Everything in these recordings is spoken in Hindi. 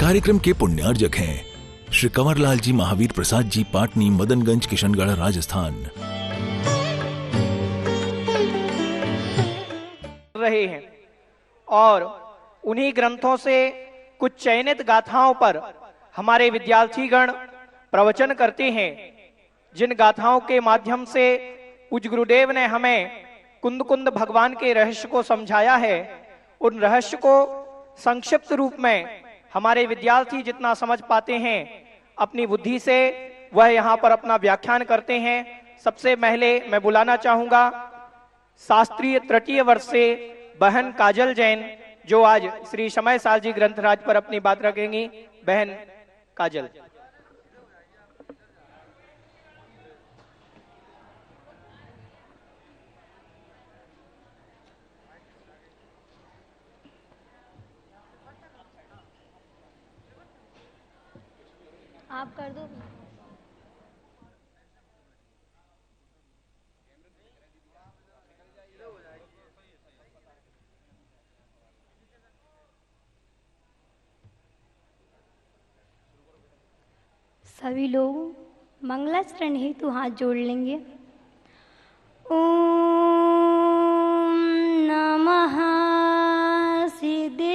कार्यक्रम के पुण्यार्जक हैं श्री कंवरलाल जी महावीर प्रसाद जी, पाटनी, मदनगंज, किशनगढ़, राजस्थान। रहे हैं और उन्हीं ग्रंथों से कुछ चयनित गाथाओं पर हमारे विद्यार्थीगण प्रवचन करते हैं, जिन गाथाओं के माध्यम से पूज्य गुरुदेव ने हमें कुंद कुंद भगवान के रहस्य को समझाया है। उन रहस्य को संक्षिप्त रूप में हमारे विद्यार्थी जितना समझ पाते हैं अपनी बुद्धि से, वह यहाँ पर अपना व्याख्यान करते हैं। सबसे पहले मैं बुलाना चाहूंगा शास्त्रीय तृतीय वर्ष से बहन काजल जैन, जो आज श्री समय साल जी ग्रंथराज पर अपनी बात रखेंगी। बहन काजल। आप कर दो। सभी लोग मंगलाचरण हेतु हाथ जोड़ लेंगे। ओम नमः सिद्धेभ्यः।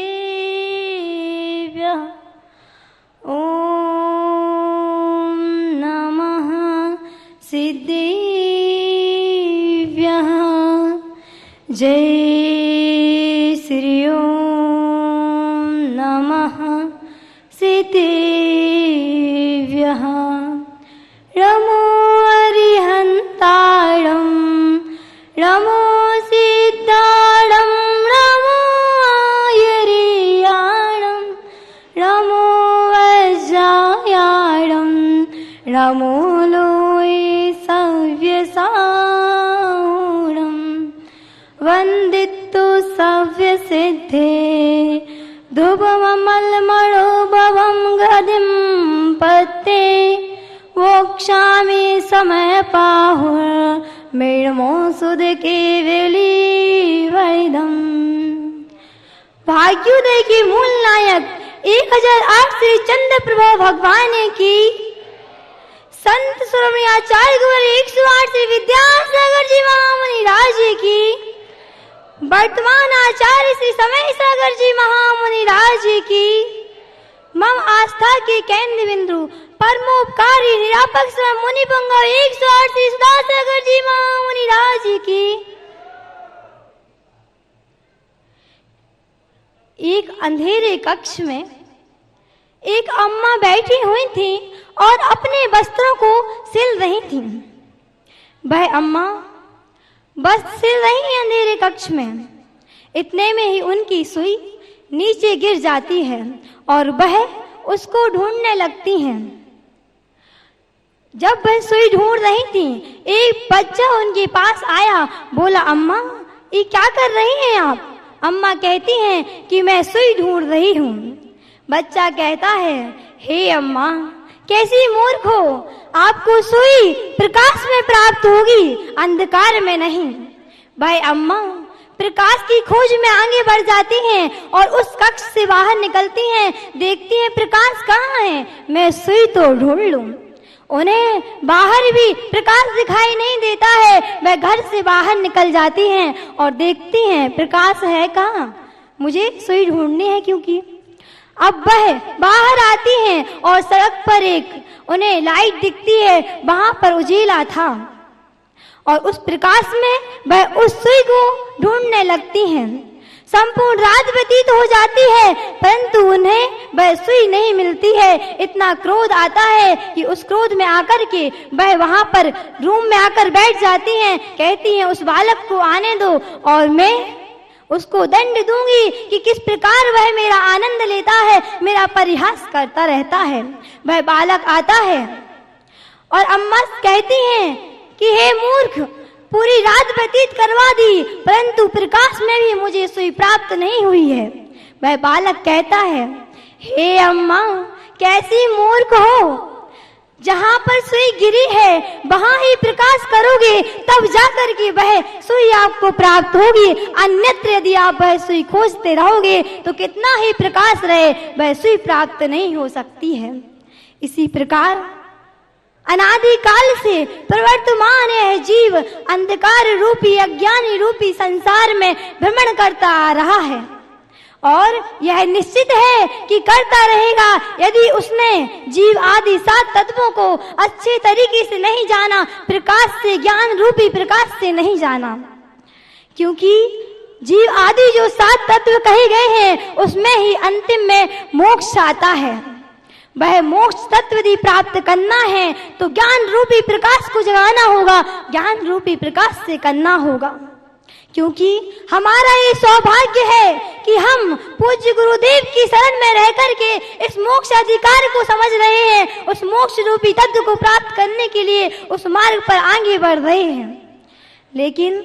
ओम नमः सिद्धेभ्यः। जय श्री ओम नमः सिद्धेभ्यः। नमो अरिहन्ताणं नमो सिद्धाणं नमो आयर्याणं नमो वज्रायाणं नमो लोये सव्यसारणं वन्दितु सव्यसिद्धे धुपममलमणोभवं गदिं पत्ते वोक्षामि समयपाहुर्मिणमो सुदकेवलीवैदम्। भाग्योदय के मूल नायक 1008 श्री चंद्र प्रभा भगवान की, संत शिरोमणि आचार्य गुरु 108 श्री विद्यासागर जी महामुनि राज की, वर्तमान आचार्य श्री समय सागर जी महामुनि राज की, मम आस्था के केंद्र बिंदु परमोपकारी निरापक स्वयं मुनि पुंगव 108 श्री सुधासागर जी महामुनि राज की। एक अंधेरे कक्ष में एक अम्मा बैठी हुई थी और अपने वस्त्रों को सिल रही थी। वह अम्मा बस सिल रही अंधेरे कक्ष में, इतने में ही उनकी सुई नीचे गिर जाती है और वह उसको ढूंढने लगती हैं। जब वह सुई ढूंढ रही थी, एक बच्चा उनके पास आया, बोला अम्मा ये क्या कर रही हैं आप? अम्मा कहती हैं कि मैं सुई ढूंढ रही हूँ। बच्चा कहता है, हे अम्मा कैसी मूर्ख हो, आपको सुई प्रकाश में प्राप्त होगी, अंधकार में नहीं। भाई अम्मा प्रकाश की खोज में आगे बढ़ जाती हैं और उस कक्ष से बाहर निकलती हैं, देखती हैं प्रकाश कहाँ है, मैं सुई तो ढूंढ लूं। उन्हें बाहर भी प्रकाश दिखाई नहीं देता है, वह घर से बाहर निकल जाती हैं और देखती हैं प्रकाश है कहाँ, मुझे सुई ढूंढनी है क्योंकि। अब वह बाहर आती हैं और सड़क पर एक उन्हें लाइट दिखती है, वहां पर उजीला था और उस प्रकाश में वह उस सुई को ढूंढने लगती हैं। संपूर्ण रात व्यतीत हो जाती है, परंतु उन्हें वह सुई नहीं मिलती है। इतना क्रोध आता है कि उस क्रोध में आकर के वह वहां पर रूम में आकर बैठ जाती हैं। कहती हैं उस बालक को आने दो और मैं उसको दंड दूंगी कि किस प्रकार वह मेरा आनंद लेता है, मेरा परिहास करता रहता है। वह बालक आता है और अम्मा कहती हैं कि हे मूर्ख, पूरी रात व्यतीत करवा दी, परंतु प्रकाश में भी मुझे सुई प्राप्त नहीं हुई है। वह बालक कहता है, हे अम्मा कैसी मूर्ख हो, जहां पर सुई गिरी है वहां ही प्रकाश करोगे, तब जाकर के वह सुई आपको प्राप्त होगी। अन्यत्र यदि आप वह सुई खोजते रहोगे तो कितना ही प्रकाश रहे वह सुई प्राप्त नहीं हो सकती है। इसी प्रकार अनादि काल से प्रवर्तमान यह जीव अंधकार रूपी अज्ञानी रूपी संसार में भ्रमण करता आ रहा है और यह निश्चित है कि करता रहेगा यदि उसने जीव आदि 7 तत्वों को अच्छे तरीके से नहीं जाना, प्रकाश से, ज्ञान रूपी प्रकाश से नहीं जाना। क्योंकि जीव आदि जो 7 तत्व कहे गए हैं उसमें ही अंतिम में मोक्ष आता है। वह मोक्ष तत्व यदि प्राप्त करना है तो ज्ञान रूपी प्रकाश को जगाना होगा, ज्ञान रूपी प्रकाश से करना होगा। क्योंकि हमारा ये सौभाग्य है कि हम पूज्य गुरुदेव की शरण में रह करके इस मोक्ष अधिकार को समझ रहे हैं, उस मोक्ष रूपी तत्व को प्राप्त करने के लिए उस मार्ग पर आगे बढ़ रहे हैं। लेकिन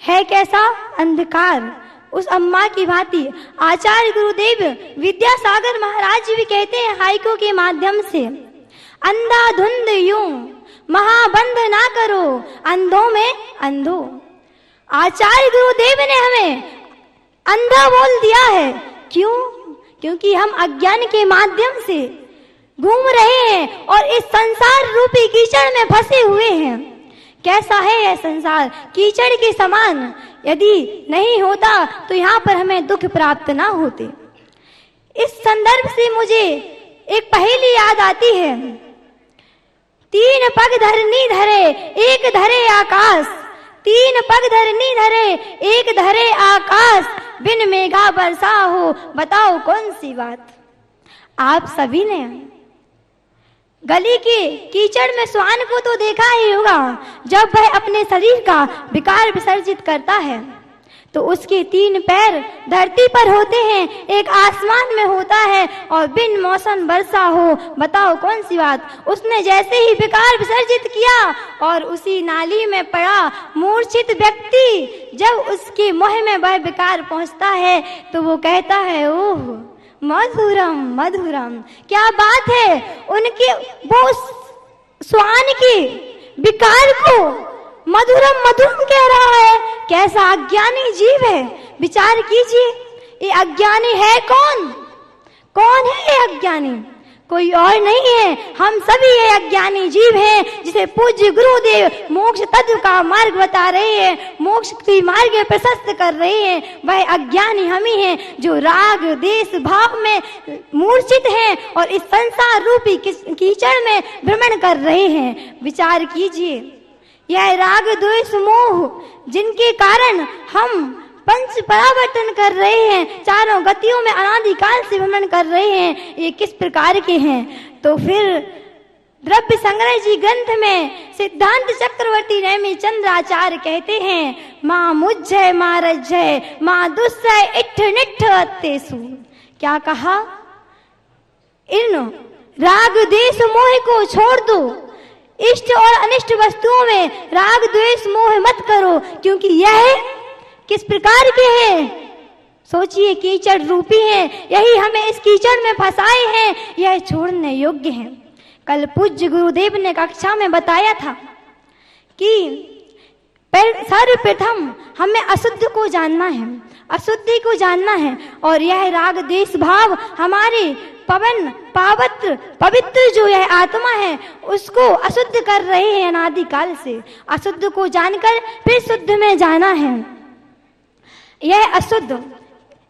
है कैसा अंधकार। उस अम्मा की भांति आचार्य गुरुदेव विद्यासागर महाराज भी कहते हैं हाइको के माध्यम से, अंधाधुंध यूं महाबंध ना करो, अंधों में अंधो। आचार्य गुरुदेव ने हमें अंधा बोल दिया है। क्यों? क्योंकि हम अज्ञान के माध्यम से घूम रहे हैं और इस संसार रूपी कीचड़ में फंसे हुए हैं। कैसा है यह संसार? कीचड़ के समान यदि नहीं होता तो यहाँ पर हमें दुख प्राप्त ना होते। इस संदर्भ से मुझे एक पहेली याद आती है। 3 पग धरनी धरे एक धरे आकाश, 3 पग धरनी धरे एक धरे आकाश, बिन मेघा बरसा हो बताओ कौन सी बात। आप सभी ने गली के कीचड़ में श्वान को तो देखा ही होगा। जब वह अपने शरीर का विकार विसर्जित करता है तो उसके 3 पैर धरती पर होते हैं, एक आसमान में होता है और बिन मौसम वर्षा हो बताओ कौन सी बात। उसने जैसे ही विकार विसर्जित किया और उसी नाली में पड़ा मूर्छित व्यक्ति, जब उसके मुंह में वह विकार पहुंचता है तो वो कहता है ओह मधुरम मधुरम। क्या बात है, उनके वो श्वान के विकार को मधुरम मधुरम कह रहा है। कैसा अज्ञानी जीव है, विचार कीजिए। ये अज्ञानी है कौन? कौन है ये अज्ञानी? कोई और नहीं है, हम सभी ये अज्ञानी जीव हैं जिसे पूज्य गुरुदेव मोक्ष तत्व का मार्ग बता रहे हैं, मोक्ष की मार्ग प्रशस्त कर रहे हैं। वह अज्ञानी हम ही हैं जो राग देश भाव में मूर्छित हैं और इस संसार रूपी कीचड़ में भ्रमण कर रहे हैं। विचार कीजिए, यह राग द्वेष मोह जिनके कारण हम पंच परावर्तन कर रहे हैं, चारों गतियों में अनादिकाल से भ्रमण कर रहे हैं, ये किस प्रकार के हैं? तो फिर द्रव्य संग्रह जी ग्रंथ में सिद्धांत चक्रवर्ती नेमी चंद्राचार्य कहते हैं, माँ मुझे माँ रज्जय माँ दुस्सय इट्ठ निट्ठ अत्तेसु। क्या कहा? इन राग देश मोह को छोड़ दो, इष्ट और अनिष्ट वस्तुओं में राग द्वेष मोह मत करो, क्योंकि यह किस प्रकार के हैं? सोचिए, कीचड़ रूपी हैं, यही हमें इस कीचड़ में फंसाए हैं, यह छोड़ने योग्य हैं। कल पूज्य गुरुदेव ने कक्षा में बताया था कि सर्वप्रथम हमें अशुद्ध को जानना है, अशुद्धि को जानना है, और यह राग देश भाव हमारे पवन पावत्र पवित्र जो यह आत्मा है उसको अशुद्ध कर रहे हैं अनादिकाल से। अशुद्ध को जानकर फिर शुद्ध में जाना है। यह अशुद्ध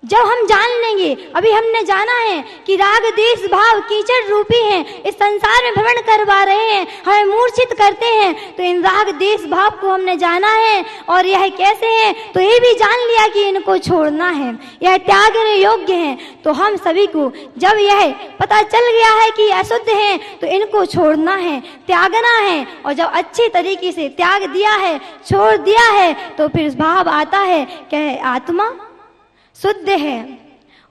जब हम जान लेंगे, अभी हमने जाना है कि राग देश भाव कीचड़ रूपी हैं, इस संसार में भ्रमण करवा रहे हैं, हमें मूर्छित करते हैं, तो इन राग देश भाव को हमने जाना है और यह कैसे हैं, तो ये भी जान लिया कि इनको छोड़ना है, यह त्यागने योग्य हैं। तो हम सभी को जब यह पता चल गया है कि अशुद्ध हैं तो इनको छोड़ना है, त्यागना है, और जब अच्छे तरीके से त्याग दिया है, छोड़ दिया है, तो फिर भाव आता है कि आत्मा शुद्ध है।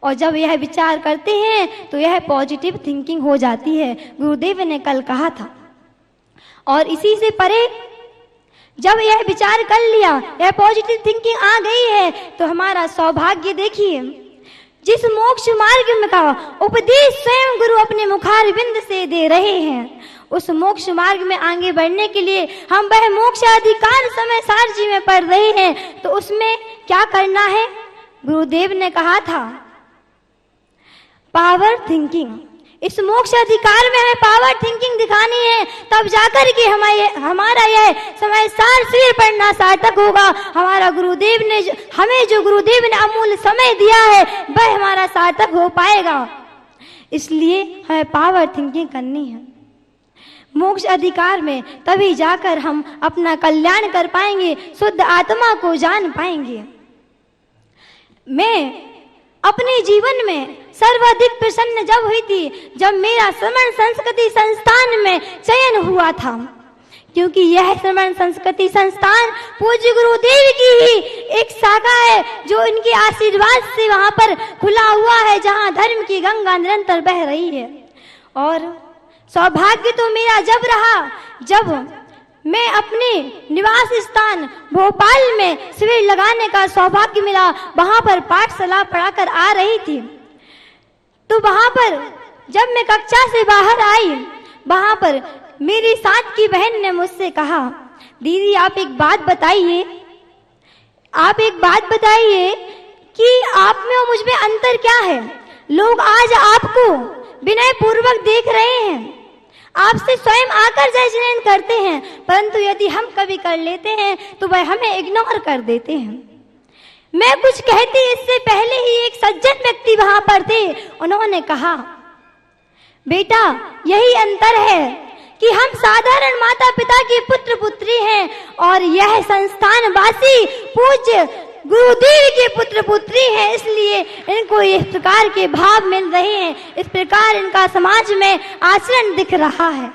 और जब यह विचार करते हैं तो यह पॉजिटिव थिंकिंग हो जाती है, गुरुदेव ने कल कहा था। और इसी से परे जब यह विचार कर लिया, यह पॉजिटिव थिंकिंग आ गई है, तो हमारा सौभाग्य देखिए, जिस मोक्ष मार्ग में का उपदेश स्वयं गुरु अपने मुखारविंद से दे रहे हैं, उस मोक्ष मार्ग में आगे बढ़ने के लिए हम वह मोक्ष अधिकार समय सार जी में पढ़ रहे हैं, तो उसमें क्या करना है? गुरुदेव ने कहा था पावर थिंकिंग। इस मोक्ष अधिकार में हमें पावर थिंकिंग दिखानी है, तब जाकर के हमारा यह समय सार सिर पढ़ना सार्थक होगा। हमारा गुरुदेव ने हमें जो गुरुदेव ने अमूल्य समय दिया है वह हमारा सार्थक हो पाएगा। इसलिए हमें पावर थिंकिंग करनी है मोक्ष अधिकार में, तभी जाकर हम अपना कल्याण कर पाएंगे, शुद्ध आत्मा को जान पाएंगे। मैं अपने जीवन में सर्वाधिक प्रसन्न जब हुई थी जब मेरा श्रवण संस्कृति संस्थान में चयन हुआ था, क्योंकि यह श्रवण संस्कृति संस्थान पूज्य गुरुदेव की ही एक शाखा है जो इनके आशीर्वाद से वहां पर खुला हुआ है, जहां धर्म की गंगा निरंतर बह रही है। और सौभाग्य तो मेरा जब रहा जब मैं अपने निवास स्थान भोपाल में शिविर लगाने का सौभाग्य मिला। वहां पर पाठशाला पढ़ाकर आ रही थी, तो वहां पर जब मैं कक्षा से बाहर आई, वहां पर मेरी साथ की बहन ने मुझसे कहा, दीदी आप एक बात बताइए कि आप में और मुझ में अंतर क्या है? लोग आज आपको विनय पूर्वक देख रहे हैं, आपसे स्वयं आकर जजमेंट करते हैं, परंतु यदि हम कभी कर लेते हैं तो वह हमें इग्नोर कर देते हैं। मैं कुछ कहती इससे पहले ही एक सज्जन व्यक्ति वहां पर थे, उन्होंने कहा, बेटा यही अंतर है कि हम साधारण माता पिता के पुत्र पुत्री हैं और यह संस्थान वासी पूज्य गुरुदेव के पुत्र पुत्री हैं, इसलिए इनको इस प्रकार के भाव मिल रहे हैं, इस प्रकार इनका समाज में आचरण दिख रहा है।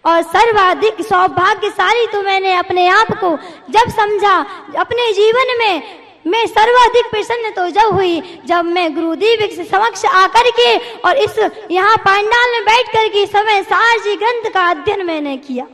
और सर्वाधिक सौभाग्यशाली तो मैंने अपने आप को जब समझा अपने जीवन में, मैं सर्वाधिक प्रसन्न तो जब हुई जब मैं गुरुदेव के समक्ष आकर के और इस यहाँ पंडाल में बैठ कर के समय सार जी ग्रंथ का अध्ययन मैंने किया।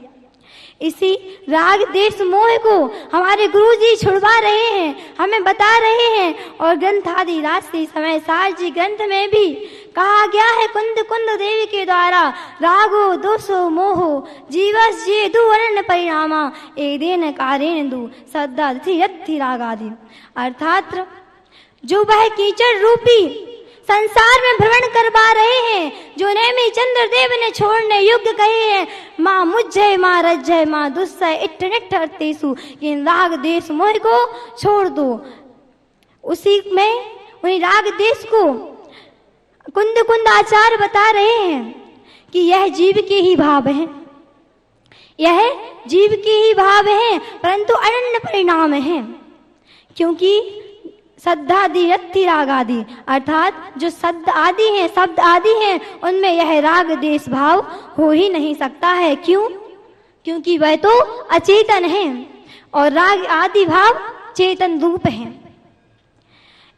इसी राग देश मोह को हमारे गुरु जी छुड़वा रहे हैं, हमें बता रहे हैं। और ग्रंथ आदि राशि समय सार जी ग्रंथ में भी कहा गया है, कुंद कुंद देवी के द्वारा रागो दोषो मोहो जीवस जे दु अनन्य परिणामा एदेन कारेण दु सद्दा यत्थि रागादि। अर्थात जो वह कीचड़ रूपी संसार में भ्रमण करवा रहे हैं, जो नेमी चंद्र देव ने छोड़ने योग्य कहे हैं, माँ मुझे माँ रज्जय माँ दुस्सय इट्ठ निट्ठ अर्तेसु, इन राग देश मोह को छोड़ दो। उसी में वही राग देश को कुंद कुंद आचार्य बता रहे हैं कि यह जीव के ही भाव है, यह जीव के ही भाव है, परंतु अनन्य परिणाम है। क्योंकि सद्दादि यत्थि रागादि, अर्थात जो शब्द आदि हैं उनमें यह राग देश भाव हो ही नहीं सकता है। क्यों? क्योंकि वह तो अचेतन है और राग आदि भाव चेतन रूप है,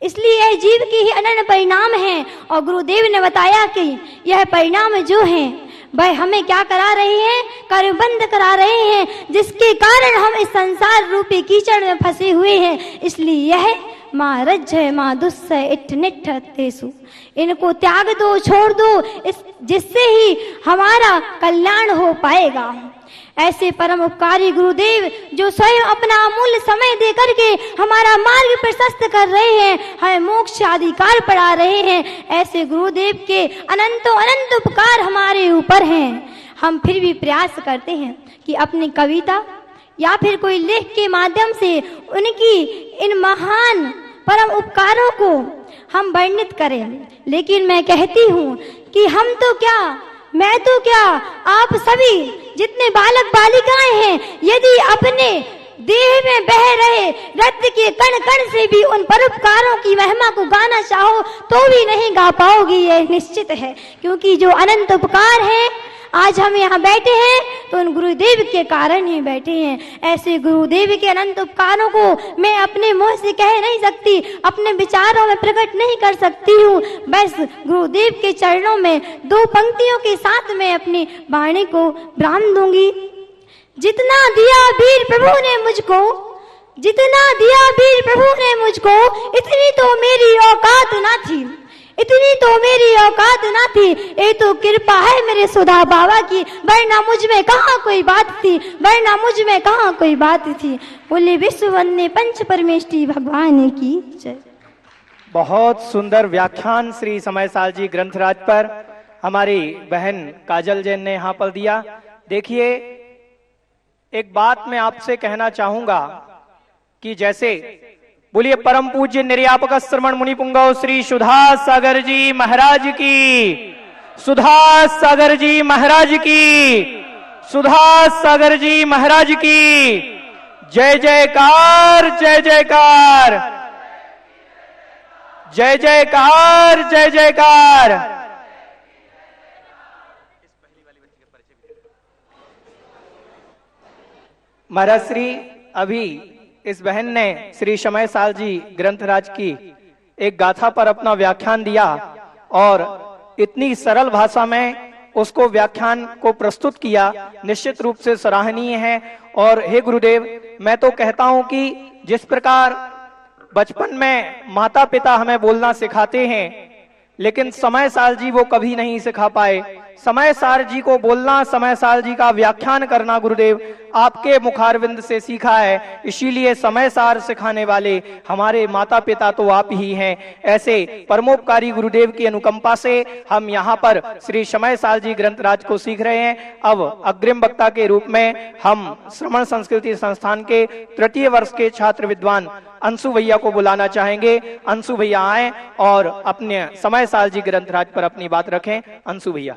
इसलिए यह जीव के ही अनन्य परिणाम है। और गुरुदेव ने बताया कि यह परिणाम जो है वह हमें क्या करा रहे हैं? कर्मबंध करा रहे हैं, जिसके कारण हम इस संसार रूपी कीचड़ में फंसे हुए हैं। इसलिए यह माँ रज्जय माँ दुस्सय इट्ठ निट्ठ अर्तेसु, इनको त्याग दो, छोड़ दो, जिससे ही हमारा कल्याण हो पाएगा। ऐसे परम उपकारी गुरुदेव जो स्वयं अपना अमूल्य समय दे करके हमारा मार्ग प्रशस्त कर रहे हैं, हमें मोक्ष अधिकार पढ़ा रहे हैं, ऐसे गुरुदेव के अनंतों अनंत उपकार हमारे ऊपर हैं। हम फिर भी प्रयास करते हैं कि अपनी कविता या फिर कोई लेख के माध्यम से उनकी इन महान परम उपकारों को हम वर्णित करें। लेकिन मैं कहती हूँ कि हम तो क्या, मैं तो क्या, आप सभी जितने बालक बालिकाएं हैं, यदि अपने देह में बह रहे रक्त के कण कण से भी उन परोपकारों की महिमा को गाना चाहो तो भी नहीं गा पाओगी, यह निश्चित है। क्योंकि जो अनंत उपकार है, आज हम यहाँ बैठे हैं तो उन गुरुदेव के कारण ही बैठे हैं। ऐसे गुरुदेव के अनंत उपकारों को मैं अपने मुंह से कह नहीं सकती, अपने विचारों में प्रकट नहीं कर सकती हूँ। बस गुरुदेव के चरणों में दो पंक्तियों के साथ मैं अपनी वाणी को विराम दूंगी। जितना दिया वीर प्रभु ने मुझको, जितना दिया वीर प्रभु ने मुझको, इतनी तो मेरी औकात ना थी, इतनी तो मेरी औकात ना थी, ये तो कृपा है मेरे सुधा बाबा की, वरना मुझ में कहाँ कोई बात थी, वरना मुझ में कहाँ कोई बात थी। बोले विश्व वंदे पंच परमेष्टि भगवान की जय। बहुत सुंदर व्याख्यान श्री समय साल जी ग्रंथराज पर हमारी बहन काजल जैन ने यहाँ पर दिया। देखिए, एक बात मैं आपसे कहना चाहूंगा कि जैसे बोलिए परम पूज्य निर्यापक श्रमण मुनि पुंगव श्री सुधा सागर जी महाराज की, सुधा सागर जी महाराज की, सुधा सागर जी महाराज की जय जयकार, जय जयकार, जय जयकार, जय जयकार। महाराज श्री अभी इस बहन ने श्री समय साल जी ग्रंथराज की एक गाथा पर अपना व्याख्यान दिया और इतनी सरल भाषा में उसको व्याख्यान को प्रस्तुत किया, निश्चित रूप से सराहनीय है। और हे गुरुदेव, मैं तो कहता हूं कि जिस प्रकार बचपन में माता पिता हमें बोलना सिखाते हैं, लेकिन समय साल जी वो कभी नहीं सिखा पाए। समय साल जी को बोलना, समय साल जी का व्याख्यान करना गुरुदेव आपके मुखारविंद से सीखा है। इसीलिए समय सार सिखाने वाले हमारे माता पिता तो आप ही हैं। ऐसे परमोपकारी गुरुदेव की अनुकंपा से हम यहाँ पर श्री समय साल जी ग्रंथराज को सीख रहे हैं। अब अग्रिम वक्ता के रूप में हम श्रमण संस्कृति संस्थान के तृतीय वर्ष के छात्र विद्वान अंशु भैया को बुलाना चाहेंगे। अंशु भैया आए और अपने समय साल जी ग्रंथराज पर अपनी बात रखें। अंशु भैया।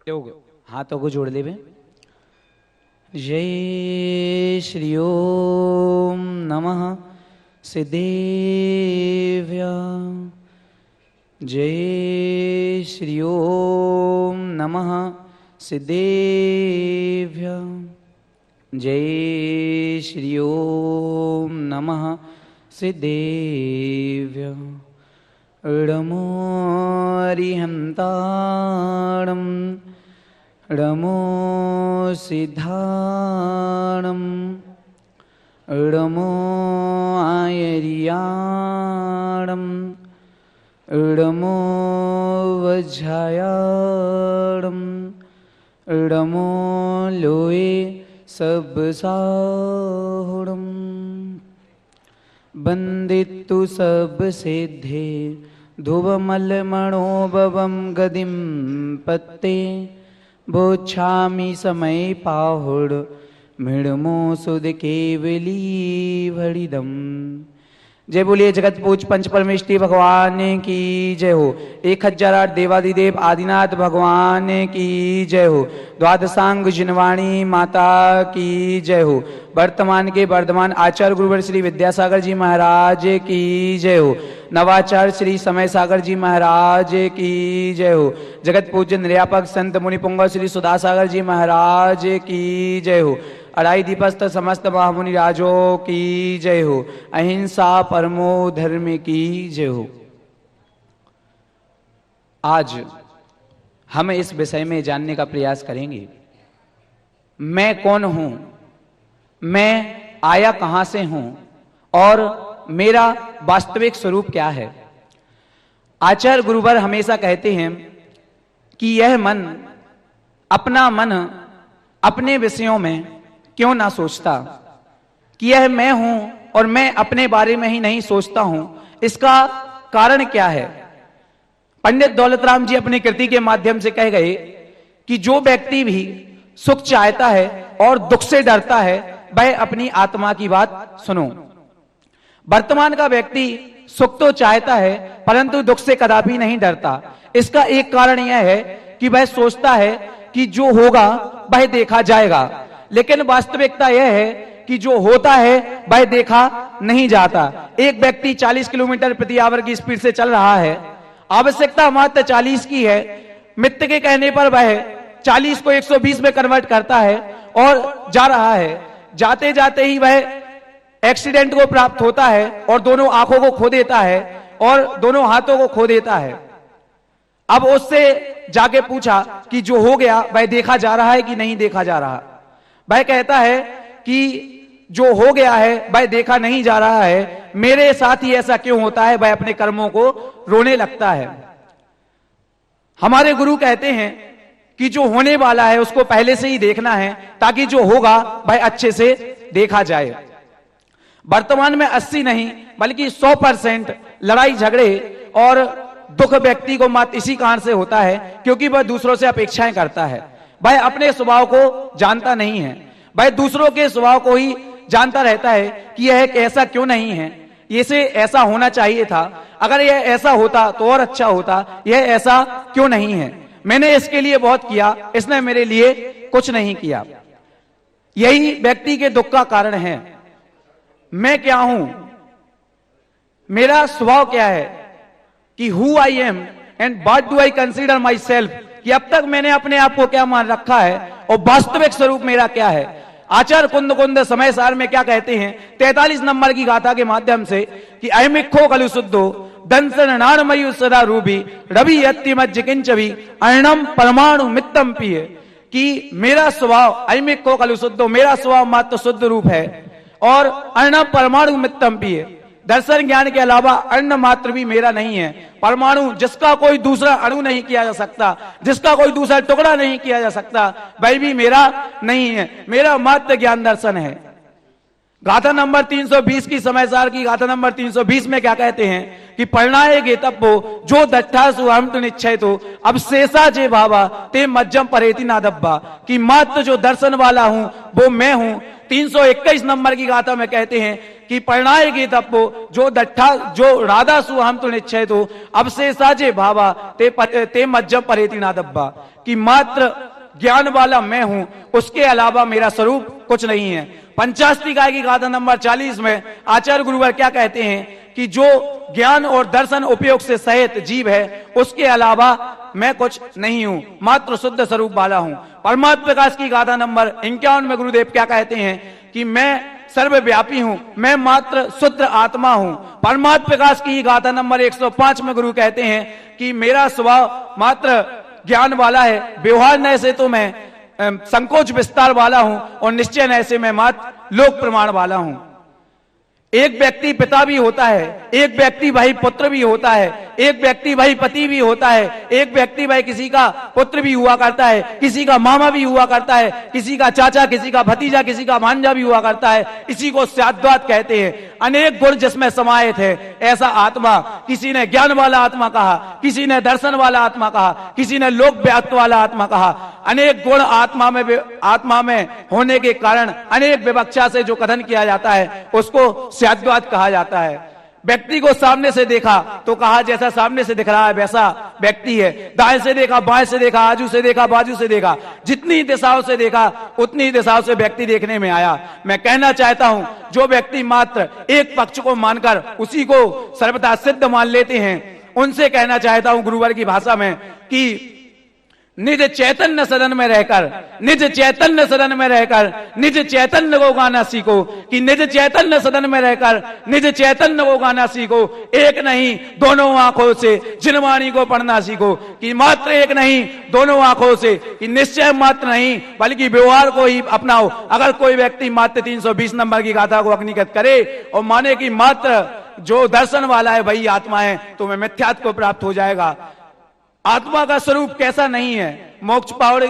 लोग हाथों को जोड़ लेवे। जय श्री ओम नमः सिद्धेभ्य, जय श्री ओम नमः सिद्धेभ्य, जय श्री ओम नमः सिद्धेभ्य। णमो अरिहन्ताणं णमो सिद्धाणं णमो आयर्याणं णमो वज्रायाणं णमो लोये सबसाहुणं। वन्दितु सब सिद्धे ध्रुवमलमणोभवं गदिं पत्ते बोच्छामि समय पाहुड मृणमो सुद केवली भड़िदम। जय बोलिए जगत पूज पंच परमेष्टि भगवान की जय हो। 1008 देवादिदेव आदिनाथ भगवान की जय हो। द्वादशांग जिनवाणी माता की जय हो। वर्तमान के वर्धमान आचार्य गुरुवर श्री विद्यासागर जी महाराज की जय हो। नवाचार्य श्री समय सागर जी महाराज की जय हो। जगत पूज्य निर्यापक संत मुनि पुंगव श्री सुधा सागर जी महाराज की जय हो। अढ़ाई दीपस्थ समस्त महामुनि राजों की जय हो। अहिंसा परमो धर्म की जय हो। आज हम इस विषय में जानने का प्रयास करेंगे, मैं कौन हूं, मैं आया कहां से हूं और मेरा वास्तविक स्वरूप क्या है। आचार्य गुरुवर हमेशा कहते हैं कि यह मन अपने विषयों में क्यों ना सोचता, कि यह मैं हूं और मैं अपने बारे में ही नहीं सोचता हूं, इसका कारण क्या है। पंडित दौलतराम जी अपनी कृति के माध्यम से कह गए कि जो व्यक्ति भी सुख चाहता है और दुख से डरता है वह अपनी आत्मा की बात सुनो। वर्तमान का व्यक्ति सुख तो चाहता है परंतु दुख से कदापि नहीं डरता। इसका एक कारण यह है कि वह सोचता है कि जो होगा वह देखा जाएगा, लेकिन वास्तविकता यह है कि जो होता है वह देखा नहीं जाता। एक व्यक्ति 40 किलोमीटर प्रति आवर की स्पीड से चल रहा है, आवश्यकता मात्र 40 की है, मित्र के कहने पर वह 40 को 120 में कन्वर्ट करता है और जा रहा है। जाते जाते ही वह एक्सीडेंट को प्राप्त होता है और दोनों आंखों को खो देता है और दोनों हाथों को खो देता है। अब उससे जाके पूछा कि जो हो गया वह देखा जा रहा है कि नहीं देखा जा रहा। वह कहता है कि जो हो गया है वह देखा नहीं जा रहा है, मेरे साथ ही ऐसा क्यों होता है। वह अपने कर्मों को रोने लगता है। हमारे गुरु कहते हैं कि जो होने वाला है उसको पहले से ही देखना है ताकि जो होगा वह अच्छे से देखा जाए। वर्तमान में 80 नहीं बल्कि 100% लड़ाई झगड़े और दुख व्यक्ति को मात्र इसी कारण से होता है क्योंकि वह दूसरों से अपेक्षाएं करता है। वह अपने स्वभाव को जानता नहीं है, वह दूसरों के स्वभाव को ही जानता रहता है कि यह ऐसा क्यों नहीं है, इसे ऐसा होना चाहिए था, अगर यह ऐसा होता तो और अच्छा होता, यह ऐसा क्यों नहीं है, मैंने इसके लिए बहुत किया, इसने मेरे लिए कुछ नहीं किया। यही व्यक्ति के दुख का कारण है। मैं क्या हूं, मेरा स्वभाव क्या है, कि who I am and what do I consider my self, कि अब तक मैंने अपने आप को क्या मान रखा है और वास्तविक स्वरूप मेरा क्या है। आचार्य कुंद कुंद समय सार में क्या कहते हैं 43 नंबर की गाथा के माध्यम से कि अयमिखो कलु शुद्धो दंसन नाणमयु सदा रूपी रवि यत्तिमज्ज किंचवी अर्णम परमाणु मित्तम पिए, कि मेरा स्वभाव अयमिखो कलु शुद्धो, मेरा स्वभाव मात्र शुद्ध रूप है और अर्णम परमाणु मित्तम पिए, दर्शन ज्ञान के अलावा अन्न मात्र भी मेरा नहीं है। परमाणु जिसका कोई दूसरा अणु नहीं किया जा सकता, जिसका कोई दूसरा टुकड़ा नहीं किया जा सकता, वह भी मेरा नहीं है, मेरा मात्र ज्ञान दर्शन है। गाथा नंबर 320 की समय सार की गाथा नंबर 320 में क्या कहते हैं कि परिणाय गेतप्पो जो दट्ठासु हम तो निश्चय तो अब शेषा जे भावा ते मज्जम परेति ना दब्बा, कि मात्र जो दर्शन वाला हूं वो मैं हूं। 321 नंबर की गाथा में कहते हैं कि परिणाय गेतप्पो जो दट्ठा जो राधा सु हम तो निश्चय तो अब शेषा जे भावा ते मज्जम परेति ना दब्बा, कि मात्र ज्ञान वाला मैं हूं, उसके अलावा मेरा स्वरूप कुछ नहीं है। पंचास्तिका की गाथा नंबर 40 में आचार्य गुरुवर क्या कहते हैं कि जो ज्ञान और दर्शन उपयोग से सहित जीव है उसके अलावा मैं कुछ नहीं हूं, मात्र शुद्ध स्वरूप वाला हूं। परमात्मा प्रकाश की गाथा नंबर 51 में गुरुदेव क्या कहते हैं कि मैं सर्वव्यापी हूं, मैं मात्र शुद्ध आत्मा हूं। परमात्मा प्रकाश की गाथा नंबर 105 में गुरु कहते हैं कि मेरा स्वभाव मात्र ज्ञान वाला है, व्यवहार नय से तो मैं संकोच विस्तार वाला हूं और निश्चय नय से मैं मात्र लोक प्रमाण वाला हूं। एक व्यक्ति पिता भी होता है, एक व्यक्ति भाई पुत्र भी होता है, एक व्यक्ति भाई पति भी होता है, एक व्यक्ति भाई किसी का पुत्र भी हुआ करता है, किसी का मामा भी हुआ करता है, किसी का चाचा, किसी का भतीजा, किसी का भांजा भी हुआ करता है। इसी को स्याद्वात कहते हैं। अनेक गुण जिसमें समाहित है ऐसा आत्मा, किसी ने ज्ञान वाला आत्मा कहा, किसी ने दर्शन वाला आत्मा कहा, किसी ने लोक व्याप्त वाला आत्मा कहा। अनेक गुण आत्मा में होने के कारण अनेक विवक्षा से जो कथन किया जाता है उसको स्याद्वात कहा जाता है। व्यक्ति को सामने से देखा तो कहा जैसा सामने से दिख रहा है वैसा व्यक्ति है, दाएं से देखा, बाएं से देखा, आजू से देखा, बाजू से देखा, जितनी दिशाओं से देखा उतनी दिशाओं से व्यक्ति देखने में आया। मैं कहना चाहता हूं जो व्यक्ति मात्र एक पक्ष को मानकर उसी को सर्वथा सिद्ध मान लेते हैं उनसे कहना चाहता हूं गुरुवर की भाषा में कि निज चैतन्य सदन में रहकर, निज चैतन्य सदन में रहकर निज चैतन्य को गाना सीखो, कि निज चैतन्य सदन में रहकर निज चैतन्य को गाना सीखो। एक नहीं दोनों आंखों से जिनवाणी को पढ़ना सीखो, कि मात्र एक नहीं दोनों आंखों से, कि निश्चय मात्र नहीं बल्कि व्यवहार को ही अपनाओ। अगर कोई व्यक्ति मात्र 320 नंबर की गाथा को अग्निगत करे और माने कि मात्र जो दर्शन वाला है वही आत्मा है तो मैं मिथ्यात्व को प्राप्त हो जाएगा। आत्मा का स्वरूप कैसा नहीं है। मोक्ष पहाड़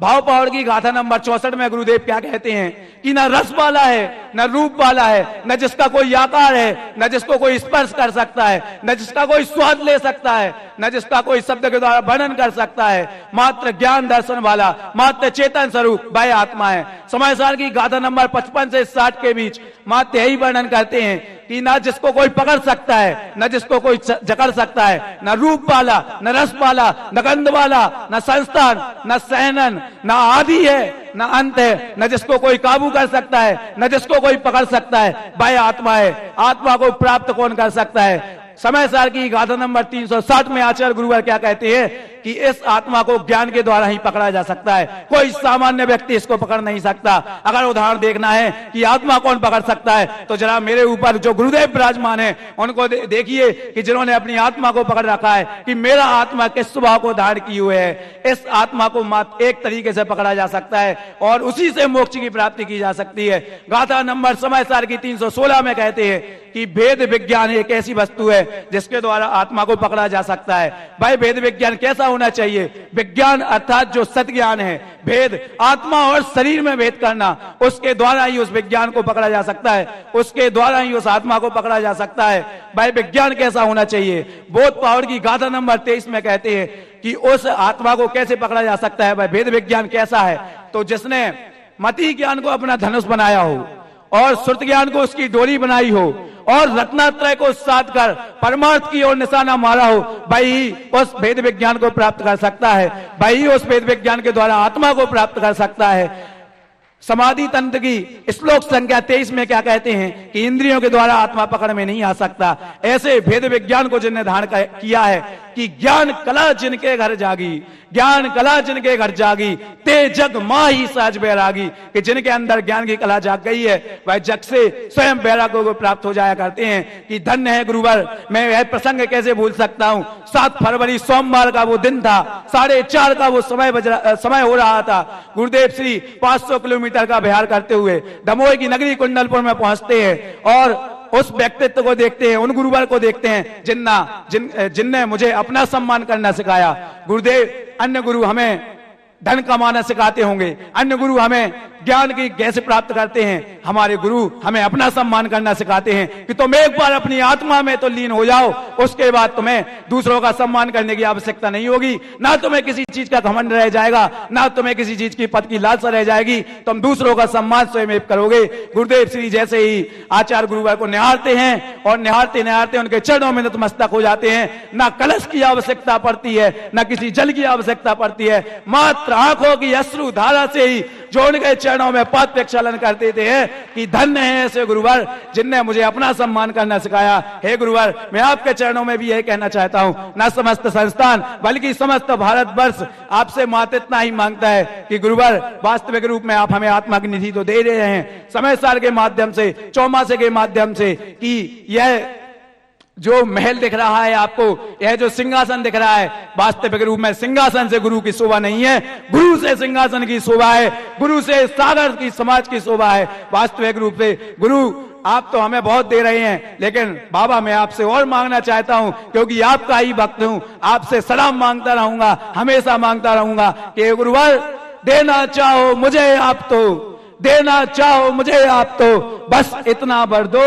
भाव पहाड़ की गाथा नंबर 64 में गुरुदेव क्या कहते हैं कि न रस वाला है, न रूप वाला है, न जिसका कोई आकार है, न जिसको कोई स्पर्श कर सकता है, न जिसका कोई स्वाद ले सकता है, न जिसका कोई शब्द के द्वारा वर्णन कर सकता है। मात्र ज्ञान दर्शन वाला, मात्र चेतन स्वरूप वह आत्मा है। समय सार की गाथा नंबर 55 से 60 के बीच मात्र यही वर्णन करते हैं कि ना जिसको कोई पकड़ सकता है, न जिसको कोई जकड़ सकता है, न रूप वाला, न रस वाला, न गंध वाला, न संस्थान, न सहनन, न आदि है, न अंत है, न जिसको कोई काबू कर सकता है, न जिसको कोई पकड़ सकता है, वह आत्मा है। आत्मा को प्राप्त कौन कर सकता है। समय सार की गाथा नंबर 360 में आचार्य गुरुवर क्या कहते हैं कि इस आत्मा को ज्ञान के द्वारा ही पकड़ा जा सकता है, कोई सामान्य व्यक्ति इसको पकड़ नहीं सकता। अगर उदाहरण देखना है कि आत्मा कौन पकड़ सकता है, तो जरा मेरे ऊपर जो गुरुदेव विराजमान है उनको देखिए कि जिन्होंने अपनी आत्मा को पकड़ रखा है कि मेरा आत्मा किस स्वभाव को धारण किए हुए है। इस आत्मा को मात्र एक तरीके से पकड़ा जा सकता है और उसी से मोक्ष की प्राप्ति की जा सकती है। गाथा नंबर समय सार की 316 में कहते हैं कि भेद विज्ञान एक ऐसी वस्तु है जिसके द्वारा आत्मा को पकड़ा जा सकता है। भाई भेद विज्ञान कैसा होना चाहिए? विज्ञान अर्थात जो सत्य ज्ञान है, भेद आत्मा और शरीर में भेद करना, उसके द्वारा ही उस विज्ञान को पकड़ा जा सकता है, उसके द्वारा ही उस आत्मा को पकड़ा जा सकता है। भाई विज्ञान कैसा होना चाहिए? बोध पावर की गाथा नंबर 23 में कहते हैं कि उस आत्मा को कैसे पकड़ा जा सकता है। भाई भेद विज्ञान कैसा है? तो जिसने मति ज्ञान को अपना धनुष बनाया हो और श्रुत ज्ञान को उसकी डोरी बनाई हो और रत्नात्रय को साध कर परमार्थ की ओर निशाना मारा हो, भाई उस भेद विज्ञान को प्राप्त कर सकता है। भाई उस भेद विज्ञान के द्वारा आत्मा को प्राप्त कर सकता है। समाधि तंत्र की श्लोक संख्या 23 में क्या कहते हैं कि इंद्रियों के द्वारा आत्मा पकड़ में नहीं आ सकता। ऐसे भेद विज्ञान को जिन्हें धारण किया है कि ज्ञान कला जिनके घर जागी, ज्ञान कला जिनके घर जागी, ते जग माही सहज बैरागी, कि जिनके अंदर ज्ञान की कला जाग गई है वह जग से स्वयं बैरागों को प्राप्त हो जाया करते हैं। कि धन्य है गुरुवर, मैं यह प्रसंग कैसे भूल सकता हूं। 7 फरवरी सोमवार का वो दिन था, 4:30 का वो समय हो रहा था। गुरुदेव श्री 500 किलोमीटर का विहार करते हुए दमोह की नगरी कुंडलपुर में पहुंचते हैं और उस व्यक्तित्व को देखते हैं, उन गुरुवर को देखते हैं जिनने मुझे अपना सम्मान करना सिखाया। गुरुदेव अन्य गुरु हमें धन कमाना सिखाते होंगे, अन्य गुरु हमें ज्ञान की कैसे प्राप्त करते हैं, हमारे गुरु हमें अपना सम्मान करना सिखाते हैं कि तुम एक बार अपनी आत्मा में तो लीन हो जाओ, उसके बाद तुम्हें दूसरों का सम्मान करने की आवश्यकता नहीं होगी। ना तुम्हें किसी चीज का घमंड रह जाएगा, ना तुम्हें किसी चीज की पद की लालसा रह जाएगी, तुम दूसरों का सम्मान स्वयं करोगे। गुरुदेव श्री जैसे ही आचार्य गुरुवर को निहारते हैं और निहारते निहारते उनके चरणों में नतमस्तक हो जाते हैं। ना कलश की आवश्यकता पड़ती है, ना किसी जल की आवश्यकता पड़ती है, मात्र आंखों की अश्रु धारा से ही जो उनके चरणों में पद प्रक्षालन कर देते हैं कि धन्य है ऐसे गुरुवर जिनने मुझे अपना सम्मान करना सिखाया। हे गुरुवर, मैं आपके चरणों में भी यही कहना चाहता हूं, न समस्त संस्थान बल्कि समस्त भारतवर्ष आपसे मात्र इतना ही मांगता है कि गुरुवर वास्तविक रूप में आप हमें आत्मा की निधि तो दे रहे हैं समय सार के माध्यम से, चौमासे के माध्यम से, कि यह जो महल दिख रहा है आपको, यह जो सिंहासन दिख रहा है, वास्तविक रूप में सिंहासन से गुरु की शोभा नहीं है, गुरु से सिंहासन की शोभा है, गुरु से सागर की समाज की शोभा है। वास्तविक रूप से गुरु आप तो हमें बहुत दे रहे हैं, लेकिन बाबा मैं आपसे और मांगना चाहता हूं, क्योंकि आपका ही भक्त हूं, आपसे सलाम मांगता रहूंगा, हमेशा मांगता रहूंगा कि गुरुवर देना चाहो मुझे आप तो, देना चाहो मुझे आप तो, बस इतना भर दो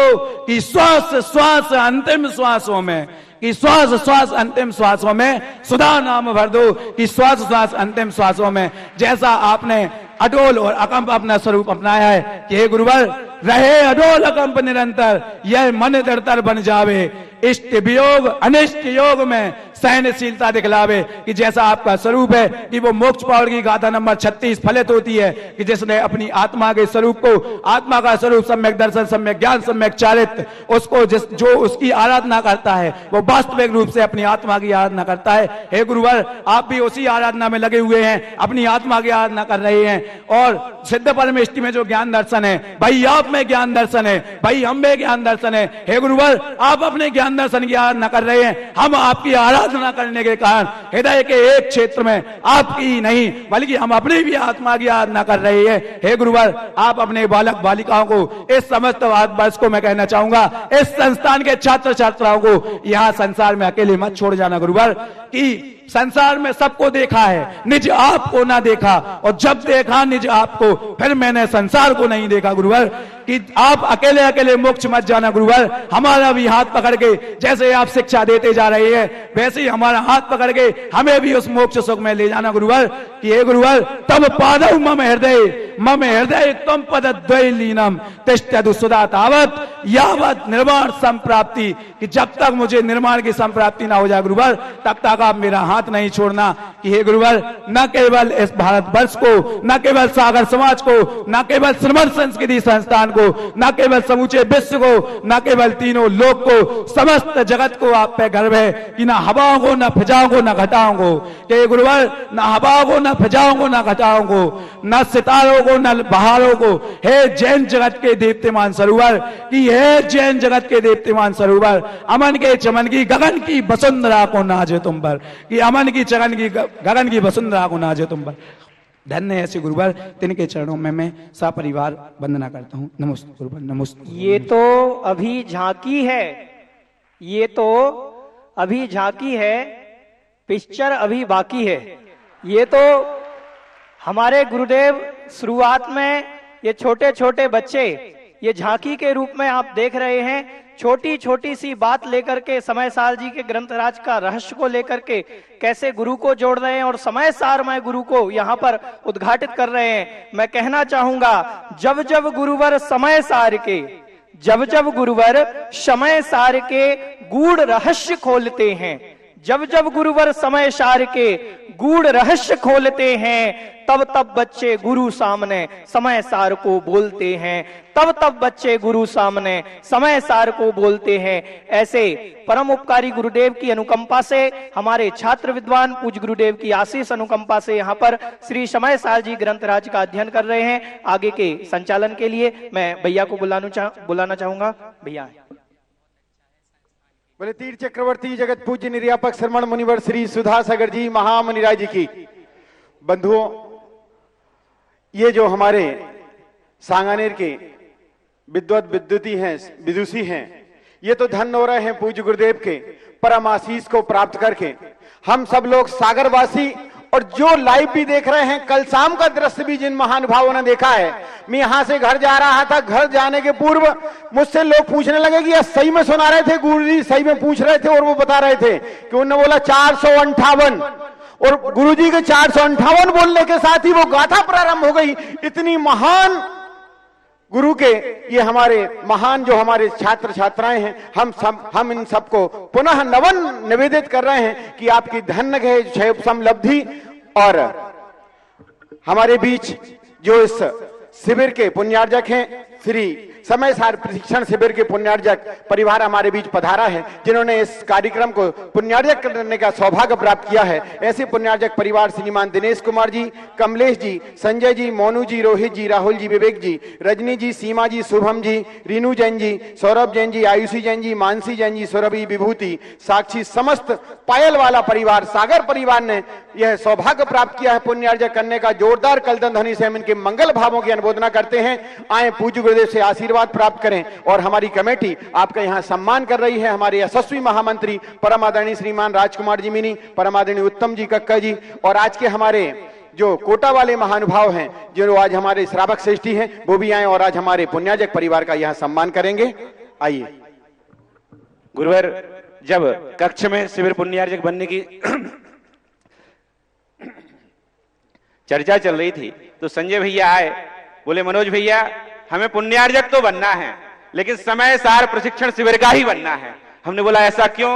कि श्वास श्वास अंतिम श्वासों में, कि श्वास श्वास अंतिम श्वासों में सुधा नाम भर दो, कि श्वास श्वास अंतिम श्वासों में जैसा आपने अडोल और अकंप अपना स्वरूप अपनाया है कि हे गुरुवर रहे अडोल अकंप निरंतर, यह मन दृढ़तर बन जावे, इष्ट वियोग अनिष्ट योग में सहनशीलता दिखलावे, कि जैसा आपका स्वरूप है कि वो मोक्ष पावर की गाथा नंबर 36 फलित होती है कि जिसने अपनी आत्मा के स्वरूप को, आत्मा का स्वरूप सम्यक दर्शन, सम्यक ज्ञान, सम्यक चारित्र, उसको जो उसकी आराधना करता है वो वास्तविक रूप से अपनी आत्मा की आराधना करता है। हे गुरुवर, आप भी उसी आराधना में लगे हुए हैं, अपनी आत्मा की आराधना कर रहे हैं और सिद्ध परमेष्टि में जो ज्ञान दर्शन है, भाई आप में ज्ञान दर्शन है, भाई हम में ज्ञान दर्शन है। हे गुरुवर, आप अपने ज्ञान दर्शन की आराधना कर रहे हैं, हम आपकी आराधना करने के कारण हृदय के एक क्षेत्र में आपकी ही नहीं बल्कि हम अपनी भी आत्मा की आराधना कर रहे हैं। हे गुरुवर, आप अपने बालक बालिकाओं को, इस समस्त भारतवर्ष को मैं कहना चाहूंगा, इस संस्थान के छात्र छात्राओं को यहाँ संसार में अकेले मत छोड़ जाना गुरुवर, कि संसार में सबको देखा है, निज आपको ना देखा, और जब देखा निज आपको फिर मैंने संसार को नहीं देखा गुरुवर, कि आप अकेले अकेले मोक्ष मत जाना गुरुवर, हमारा भी हाथ पकड़ के जैसे आप शिक्षा देते जा रहे हैं वैसे ही हमारा हाथ पकड़ के हमें भी उस मोक्ष सुख में ले जाना गुरुवर, कि हे गुरुवर तब पादौ मम हृदय तम पदद्वय लीनम तिष्ठतु सुधा तावत यावत निर्वाण संप्राप्ति, कि जब तक मुझे निर्माण की संप्राप्ति ना हो जाए गुरुवर तब तक आप मेरा हाथ नहीं छोड़ना। कि हे गुरुवर, न केवल इस भारतवर्ष को, न केवल सागर समाज को, न केवल श्रमण संस्कृति संस्थान को, न केवल समूचे विश्व को, न केवल तीनों लोक को, समस्त जगत को आप पे गर्व है कि ना हवाओं को, ना फिजाओं को, ना घटाओं को, कि गुरुवर ना हवाओं को, ना फिजाओं को, ना घटाओं को, न सितारों को, न बहारों को, हे जैन जगत के दीप्तिमान सरोवर, कि हे जैन जगत के दीप्तिमान सरोवर, अमन के चमन की गगन की वसुंधरा को नाजे तुम पर, कि अमन की चगन की गगन की वसुंधरा को नाजे तुम पर। धन्य है ऐसे गुरुवर, तिनके चरणों में मैं सपरिवार वंदना करता हूँ। नमस्ते गुरुवर, नमस्ते। ये तो अभी झांकी है, ये तो अभी झांकी है, पिक्चर अभी बाकी है। ये तो हमारे गुरुदेव शुरुआत में ये छोटे छोटे बच्चे ये झांकी के रूप में आप देख रहे हैं, छोटी छोटी सी बात लेकर के समय सार जी के ग्रंथराज का रहस्य को लेकर के कैसे गुरु को जोड़ रहे हैं और समय सार में गुरु को यहाँ पर उद्घाटित कर रहे हैं। मैं कहना चाहूंगा, जब जब गुरुवर समय सार के, जब जब गुरुवर समय सार के गूढ़ रहस्य खोलते हैं, जब जब गुरुवर समय सार के गूढ़ रहस्य खोलते हैं, तब तब बच्चे गुरु सामने समय सार को बोलते हैं, तब तब बच्चे गुरु सामने समय सार को बोलते हैं। ऐसे परम उपकारी गुरुदेव की अनुकंपा से, हमारे छात्र विद्वान पूज्य गुरुदेव की आशीष अनुकंपा से यहाँ पर श्री समय सार जी ग्रंथराज का अध्ययन कर रहे हैं। आगे के संचालन के लिए मैं भैया को बुलाना चाहूंगा। भैया बोले तीर्थ चक्रवर्ती जगत पूज्य निर्यापक श्रमण मुनिवर श्री सुधा सागर जी महामुनिराज जी की। बंधुओं, ये जो हमारे सांगानेर के विद्वती हैं, विदुषी हैं, ये तो धन्य हो रहे हैं पूज्य गुरुदेव के परम आशीष को प्राप्त करके। हम सब लोग सागरवासी और जो लाइव भी देख रहे हैं, कल शाम का दृश्य भी जिन महानुभावों ने देखा है। मैं यहां से घर जा रहा था, घर जाने के पूर्व मुझसे लोग पूछने लगे कि यार सही में सुना रहे थे गुरुजी, सही में पूछ रहे थे, और वो बता रहे थे कि उन्होंने बोला 458, और गुरुजी के 458 बोलने के साथ ही वो गाथा प्रारंभ हो गई। इतनी महान गुरु के ये हमारे महान जो हमारे छात्र छात्राएं हैं, हम इन सबको पुनः नवन निवेदित कर रहे हैं कि आपकी धन्य है क्षय समलब्धि। और हमारे बीच जो इस शिविर के पुण्यार्जक हैं, श्री समय सार प्रशिक्षण शिविर के पुण्यार्जक परिवार हमारे बीच पधारा है, जिन्होंने इस कार्यक्रम को पुण्यार्जक करने का सौभाग्य प्राप्त किया है। ऐसे पुण्यार्जक परिवार श्रीमान दिनेश कुमार जी, कमलेश जी, संजय जी, मोनू जी, रोहित जी, राहुल जी, विवेक जी, रजनी जी, सीमा जी, शुभम जी, रीनू जैन जी, सौरभ जैन जी, आयुषी जैन जी, मानसी जैन जी, सौरभी, विभूति, साक्षी, समस्त पायल वाला परिवार, सागर परिवार ने यह सौभाग्य प्राप्त किया है पुण्यार्जक करने का। जोरदार कलदन ध्वनि से हम इनके मंगल भावों की अनुमोदना करते हैं। आए पूज्य गुरुदेव से आशीर्वाद प्राप्त करें। और हमारी कमेटी आपका यहां सम्मान कर रही है। हमारे यशस्वी महामंत्री परम आदरणीय श्रीमान राजकुमार जी मीनी, परम आदरणीय उत्तम जी कक्का जी, और आज के हमारे जो कोटा वाले महानुभाव हैं, जो आज हमारे श्रावक श्रेष्ठी हैं, वो भी आए और आज हमारे पुण्यार्जक परिवार का यहां सम्मान करेंगे। आइए। गुरुवर, जब कक्ष में शिविर पुण्यार्जक बनने की चर्चा चल रही थी तो संजय भैया आए, बोले मनोज भैया हमें पुण्यार्जक तो बनना है, लेकिन समय सार प्रशिक्षण शिविर का ही बनना है। हमने बोला ऐसा क्यों?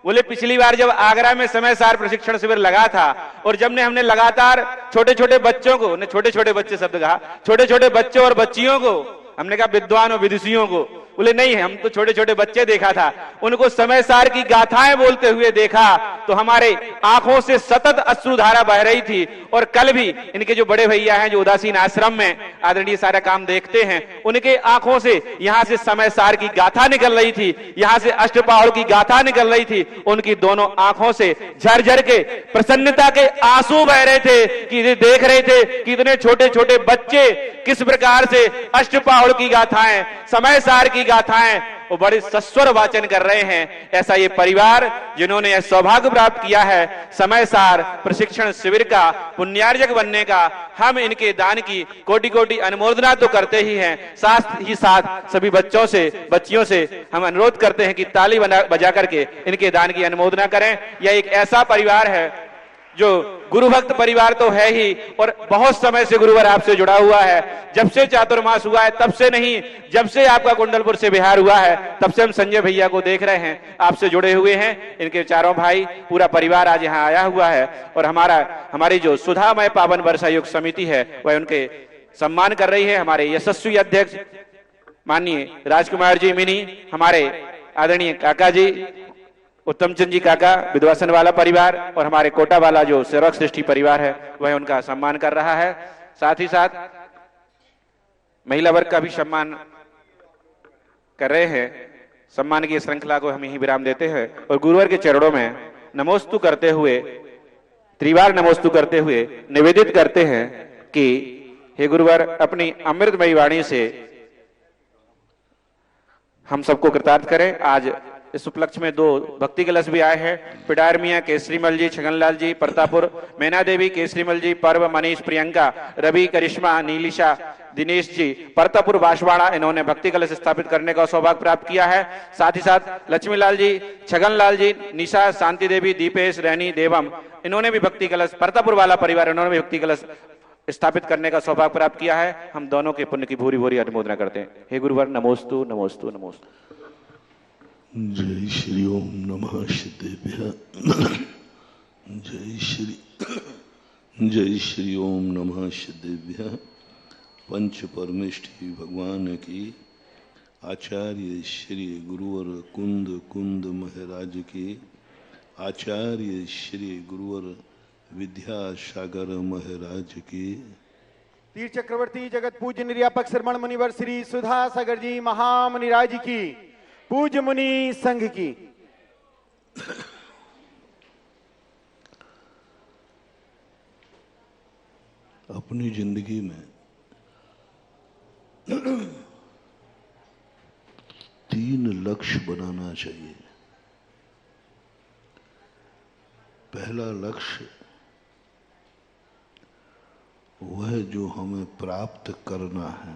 बोले पिछली बार जब आगरा में समय सार प्रशिक्षण शिविर लगा था और जब ने हमने लगातार छोटे छोटे बच्चों को, ने छोटे छोटे बच्चे शब्द कहा, छोटे छोटे बच्चों और बच्चियों को, हमने कहा विद्वान और विदुषियों को, बोले नहीं हम तो छोटे छोटे बच्चे देखा था, उनको समय सार की गाथाएं बोलते हुए देखा तो हमारे आंखों से सतत अश्रुधारा बह रही थी। और कल भी इनके जो बड़े भैया हैं जो उदासीन आश्रम में आदरणीय सारा काम देखते हैं, उनके आंखों से यहां से समय सार की गाथा निकल रही थी, यहां से अष्टपहड़ की गाथा निकल रही थी। उनकी दोनों आंखों से झरझर के प्रसन्नता के आंसू बह रहे थे कि देख रहे थे कि इतने छोटे छोटे बच्चे किस प्रकार से अष्टपहड़ की गाथाएं, समय सार की गाथाएं वो बड़े सस्वर वाचन कर रहे हैं। ऐसा ये परिवार जिन्होंने यह सौभाग्य प्राप्त किया है समय सार प्रशिक्षण शिविर का पुण्यार्जक बनने का, हम इनके दान की कोटि कोटि अनुमोदना तो करते ही हैं, साथ ही साथ सभी बच्चों से बच्चियों से हम अनुरोध करते हैं कि ताली बजा करके इनके दान की अनुमोदना करें। यह एक ऐसा परिवार है जो गुरु भक्त परिवार तो है ही, और बहुत समय से गुरुवर आपसे जुड़ा हुआ है। जब से चातुर्मास हुआ है तब से नहीं, जब से आपका कुंडलपुर से बिहार हुआ है तब से हम संजय भैया को देख रहे हैं, आपसे जुड़े हुए हैं। इनके चारों भाई, पूरा परिवार आज यहाँ आया हुआ है, और हमारी जो सुधामय पावन वर्षा युग समिति है वह उनके सम्मान कर रही है। हमारे यशस्वी अध्यक्ष माननीय राजकुमार जी मिनी, हमारे आदरणीय काका जी उत्तम चंद जी काका, विधवासन वाला परिवार, और हमारे कोटा वाला जो सेवक सृष्टि परिवार है वह उनका सम्मान कर रहा है। साथ ही साथ महिला वर्ग का भी सम्मान कर रहे हैं। सम्मान की श्रृंखला को हम यही विराम देते हैं और गुरुवर के चरणों में नमोस्तु करते हुए, त्रिवार नमोस्तु करते हुए निवेदित करते हैं कि हे गुरुवर, अपनी अमृतमयी वाणी से हम सबको कृतार्थ करें। आज इस उपलक्ष्य में 2 भक्ति कलश भी आए हैं। पिडार मियां केसरीमल जी, छगनलाल जी परतापुर, मैना देवी केसरीमल जी, पर्व मनीष, प्रियंका, रवि, करिश्मा, नीलिशा, दिनेश जी परतापुर बांसवाड़ा, इन्होंने भक्ति कलश स्थापित करने का सौभाग्य प्राप्त किया है। साथ ही साथ लक्ष्मीलाल जी, छगनलाल जी, निशा, शांति देवी, दीपेश, रैनी, देवम, इन्होंने भी भक्ति कलश, परतापुर वाला परिवार, इन्होंने भी भक्ति कलश स्थापित करने का सौभाग्य प्राप्त किया है। हम दोनों के पुण्य की भूरी भूरी अनुमोदना करते हैं। हे गुरुवर, नमोस्तु नमोस्तु नमोस्तु। जय श्री ओम नमः सिद्धेभ्यः। जय श्री ओम नमः सिद्धेभ्यः। पंच परमेष्ठी भगवान की, आचार्य श्री गुरुवर कुंद महाराज की, आचार्य श्री गुरुवर विद्यासागर महाराज की, तीर्थ चक्रवर्ती जगत पूज्य निर्यापक श्रमण मुनिवर श्री सुधा सागर जी महामुनिराज की, पूज्य मुनि संघ की। अपनी जिंदगी में 3 लक्ष्य बनाना चाहिए। पहला लक्ष्य वह जो हमें प्राप्त करना है,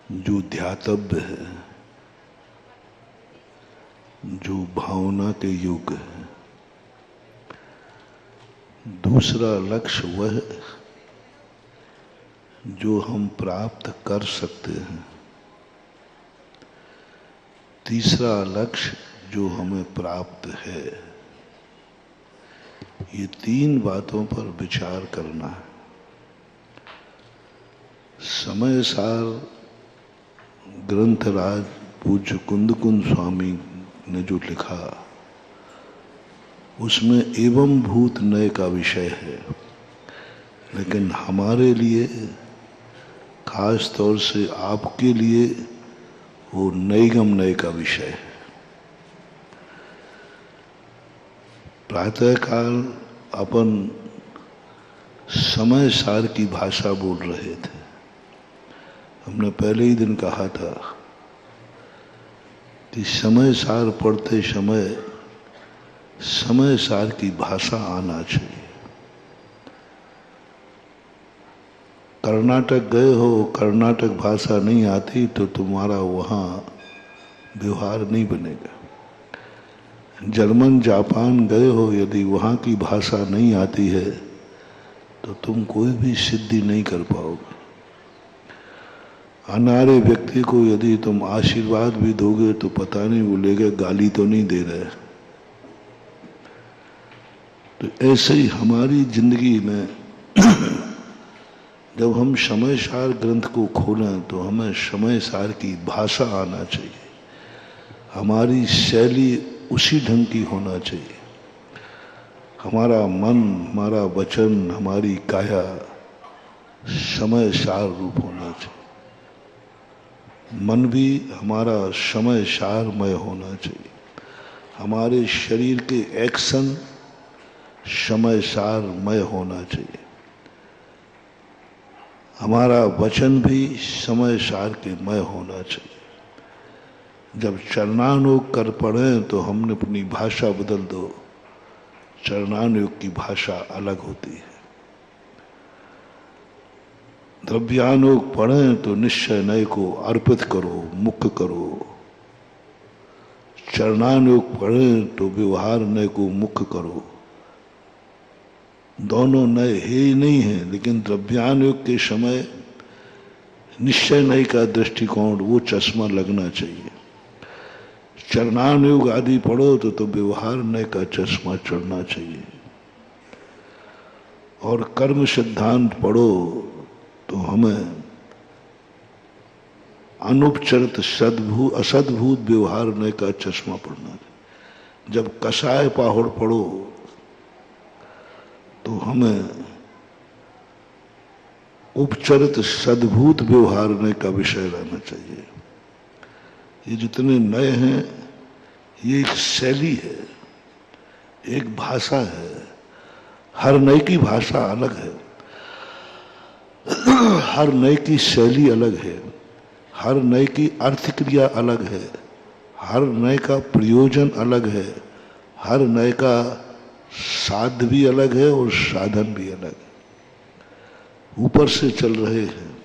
जो ध्यातव्य है, जो भावना के योग्य है। दूसरा लक्ष्य वह जो हम प्राप्त कर सकते हैं। तीसरा लक्ष्य जो हमें प्राप्त है। ये 3 बातों पर विचार करना है। समय सार ग्रंथराज पूज्य कुंद स्वामी ने जो लिखा, उसमें एवं भूत नय का विषय है, लेकिन हमारे लिए, खास तौर से आपके लिए, वो नैगम नय का विषय है। प्रातःकाल अपन समय सार की भाषा बोल रहे थे। हमने पहले ही दिन कहा था कि समय सार पढ़ते समय सार की भाषा आना चाहिए। कर्नाटक गए हो, कर्नाटक भाषा नहीं आती तो तुम्हारा वहाँ व्यवहार नहीं बनेगा। जर्मन जापान गए हो, यदि वहाँ की भाषा नहीं आती है तो तुम कोई भी सिद्धि नहीं कर पाओगे। अनारे व्यक्ति को यदि तुम आशीर्वाद भी दोगे तो पता नहीं बोलेगा गाली तो नहीं दे रहे। तो ऐसे ही हमारी जिंदगी में जब हम समय सार ग्रंथ को खोलें तो हमें समय सार की भाषा आना चाहिए। हमारी शैली उसी ढंग की होना चाहिए। हमारा मन, हमारा वचन, हमारी काया समय सार रूप होना चाहिए। मन भी हमारा समय सारमय होना चाहिए। हमारे शरीर के एक्शन समय सारमय होना चाहिए। हमारा वचन भी समय सार के मय होना चाहिए। जब चरणानुयोग कर पढ़ें तो हमने अपनी भाषा बदल दो। चरणानुयोग की भाषा अलग होती है। द्रव्यानुयोग पढ़ें तो निश्चय नय को अर्पित करो, मुक्त करो। चरणानुयोग पढ़ें तो व्यवहार नय को मुख्य करो। दोनों नए है ही नहीं है, लेकिन द्रव्यानुयोग के समय निश्चय नय का दृष्टिकोण वो चश्मा लगना चाहिए। चरणानुयोग आदि पढ़ो तो व्यवहार नय का चश्मा चढ़ना चाहिए। और कर्म सिद्धांत पढ़ो तो हमें अनुपचरित असद्भूत व्यवहार नय का चश्मा पढ़ना चाहिए। जब कषाय पाहुड़ पढ़ो तो हमें उपचरित सद्भूत व्यवहार नय का विषय रहना चाहिए। ये जितने नए हैं ये एक शैली है, एक भाषा है। हर नए की भाषा अलग है, हर नए की शैली अलग है, हर नए की अर्थ क्रिया अलग है, हर नए का प्रयोजन अलग है, हर नए का साध्य भी अलग है और साधन भी अलग है। ऊपर से चल रहे हैं,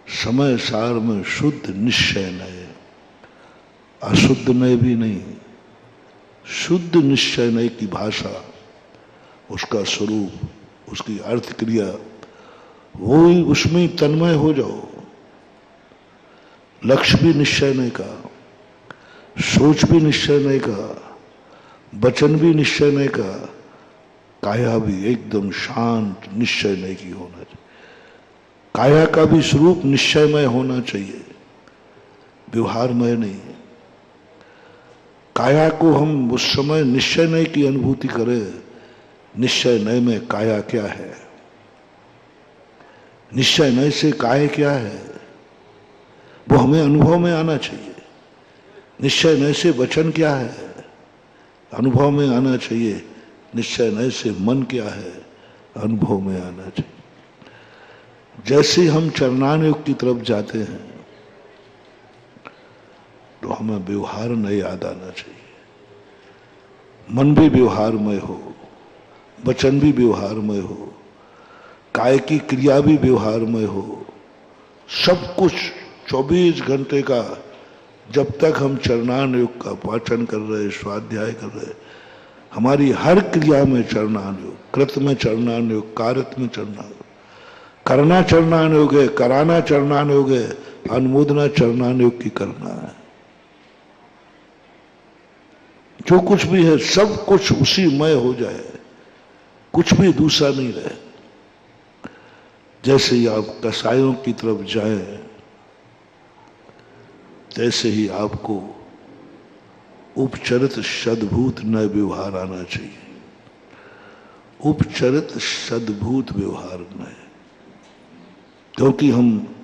समय सार में शुद्ध निश्चय नय, अशुद्ध नय भी नहीं, शुद्ध निश्चय नय की भाषा, उसका स्वरूप, उसकी अर्थ क्रिया, वो ही उसमें तन्मय हो जाओ। लक्ष्य भी निश्चय नय का, सोच भी निश्चय नय का, वचन भी निश्चय नय का, काया भी एकदम शांत निश्चय नय की होना चाहिए। काया का भी स्वरूप निश्चयमय होना चाहिए, व्यवहारमय नहीं। काया को हम उस समय निश्चय नय की अनुभूति करें। निश्चय नय में काया क्या है, निश्चय नय से काय क्या है, वो हमें अनुभव में आना चाहिए। निश्चय नय से वचन क्या है, अनुभव में आना चाहिए। निश्चय नय से मन क्या है, अनुभव में आना चाहिए। जैसे हम चरणानुयोग की तरफ जाते हैं तो हमें व्यवहार नय याद आना चाहिए। मन भी व्यवहारमय हो, वचन भी व्यवहारमय हो, काय की क्रिया भी व्यवहारमय हो। सब कुछ 24 घंटे का, जब तक हम चरणानुयोग का वाचन कर रहे, स्वाध्याय कर रहे, हमारी हर क्रिया में चरणानुयोग, कृत में चरणानुयोग, कारत में चरणानुयोग, करना चरणानुयोग है, कराना चरणानुयोग है, अनुमोदना चरणानुयोग की करना है। जो कुछ भी है सब कुछ उसी मय हो जाए, कुछ भी दूसरा नहीं रहे। जैसे ही आप कसायों की तरफ जाएं, तैसे ही आपको उपचरित सद्भूत नय व्यवहार आना चाहिए। उपचरित सद्भूत व्यवहार नय, क्योंकि हम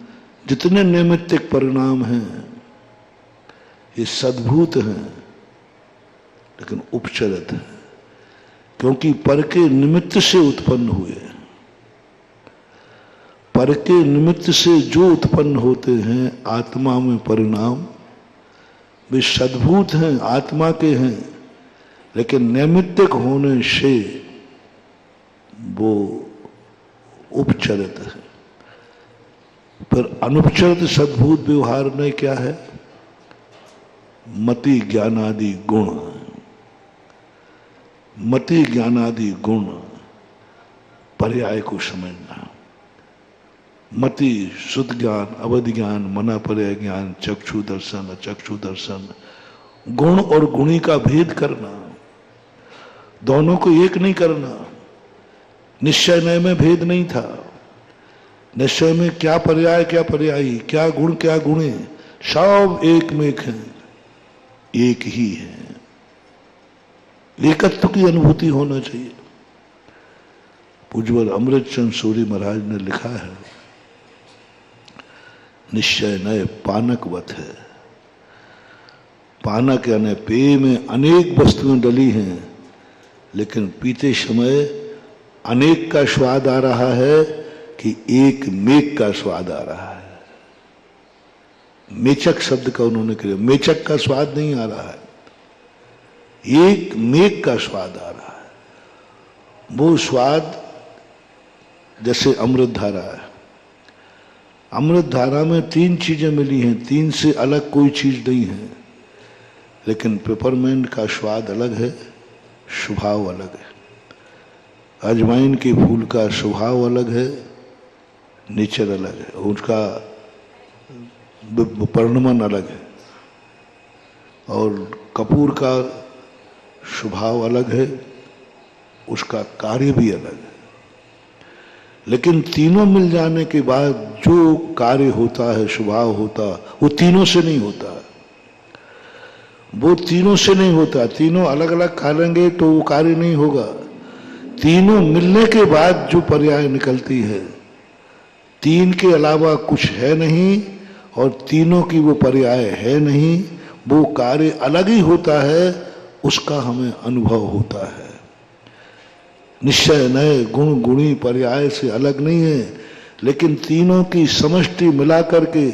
जितने नैमित्तिक परिणाम हैं ये सद्भूत हैं, लेकिन उपचरित है, क्योंकि पर के निमित्त से उत्पन्न हुए। पर के निमित्त से जो उत्पन्न होते हैं आत्मा में परिणाम, वे सद्भूत हैं, आत्मा के हैं, लेकिन नैमित्तिक होने से वो उपचरित है। फिर अनुपचरित सद्भूत व्यवहार में क्या है? मति ज्ञानादि गुण। मति ज्ञानादि गुण पर्याय को समझना। मति शुद्ध ज्ञान, अवधि ज्ञान, मना पर्याय ज्ञान, चक्षु दर्शन, अचक्षु दर्शन, गुण और गुणी का भेद करना, दोनों को एक नहीं करना। निश्चय नय में भेद नहीं था। निश्चय में क्या पर्याय क्या पर्यायी, क्या गुण क्या गुणे, सब एक में एक है, एक ही है। एकत्व की अनुभूति होना चाहिए। पूज्यवर अमृतचंद सूरी महाराज ने लिखा है, निश्चय नय पानकवत है। पानक यानी पेय में अनेक वस्तुएं डली हैं, लेकिन पीते समय अनेक का स्वाद आ रहा है कि एक मेघ का स्वाद आ रहा है। मेचक शब्द का उन्होंने किया, मेचक का स्वाद नहीं आ रहा है, एक मेघ का स्वाद आ रहा है। वो स्वाद जैसे अमृत धारा है। अमृत धारा में तीन चीजें मिली हैं, तीन से अलग कोई चीज नहीं है। लेकिन पेपरमेंट का स्वाद अलग है, स्वभाव अलग है। अजवाइन के फूल का स्वभाव अलग है, नेचर अलग है, उसका परिणमन अलग है। और कपूर का स्वभाव अलग है, उसका कार्य भी अलग है। लेकिन तीनों मिल जाने के बाद जो कार्य होता है, स्वभाव होता, वो तीनों से नहीं होता। वो तीनों से नहीं होता। तीनों अलग अलग करेंगे तो वो कार्य नहीं होगा। तीनों मिलने के बाद जो पर्याय निकलती है, तीन के अलावा कुछ है नहीं और तीनों की वो पर्याय है नहीं, वो कार्य अलग ही होता है, उसका हमें अनुभव होता है। निश्चय नए गुण गुणी पर्याय से अलग नहीं है, लेकिन तीनों की समष्टि मिलाकर के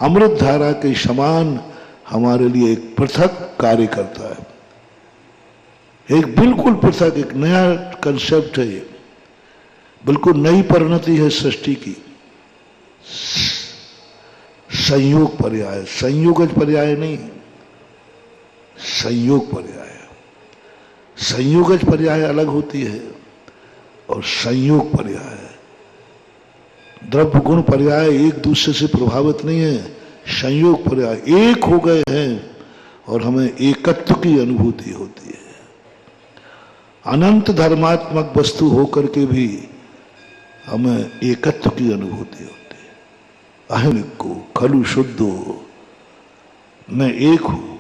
अमृत धारा के समान हमारे लिए एक पृथक कार्य करता है। एक बिल्कुल पृथक, एक नया कंसेप्ट है ये, बिल्कुल नई परिणति है सृष्टि की। संयोग पर्याय, संयोगज पर्याय नहीं, संयोग पर्याय। संयोगज पर्याय अलग होती है और संयोग पर्याय, द्रव्य गुण पर्याय एक दूसरे से प्रभावित नहीं है। संयोग पर्याय एक हो गए हैं और हमें एकत्व की अनुभूति होती है। अनंत धर्मात्मक वस्तु होकर के भी हमें एकत्व की अनुभूति होती है। अहम को खलु शुद्धो, मैं एक हूं।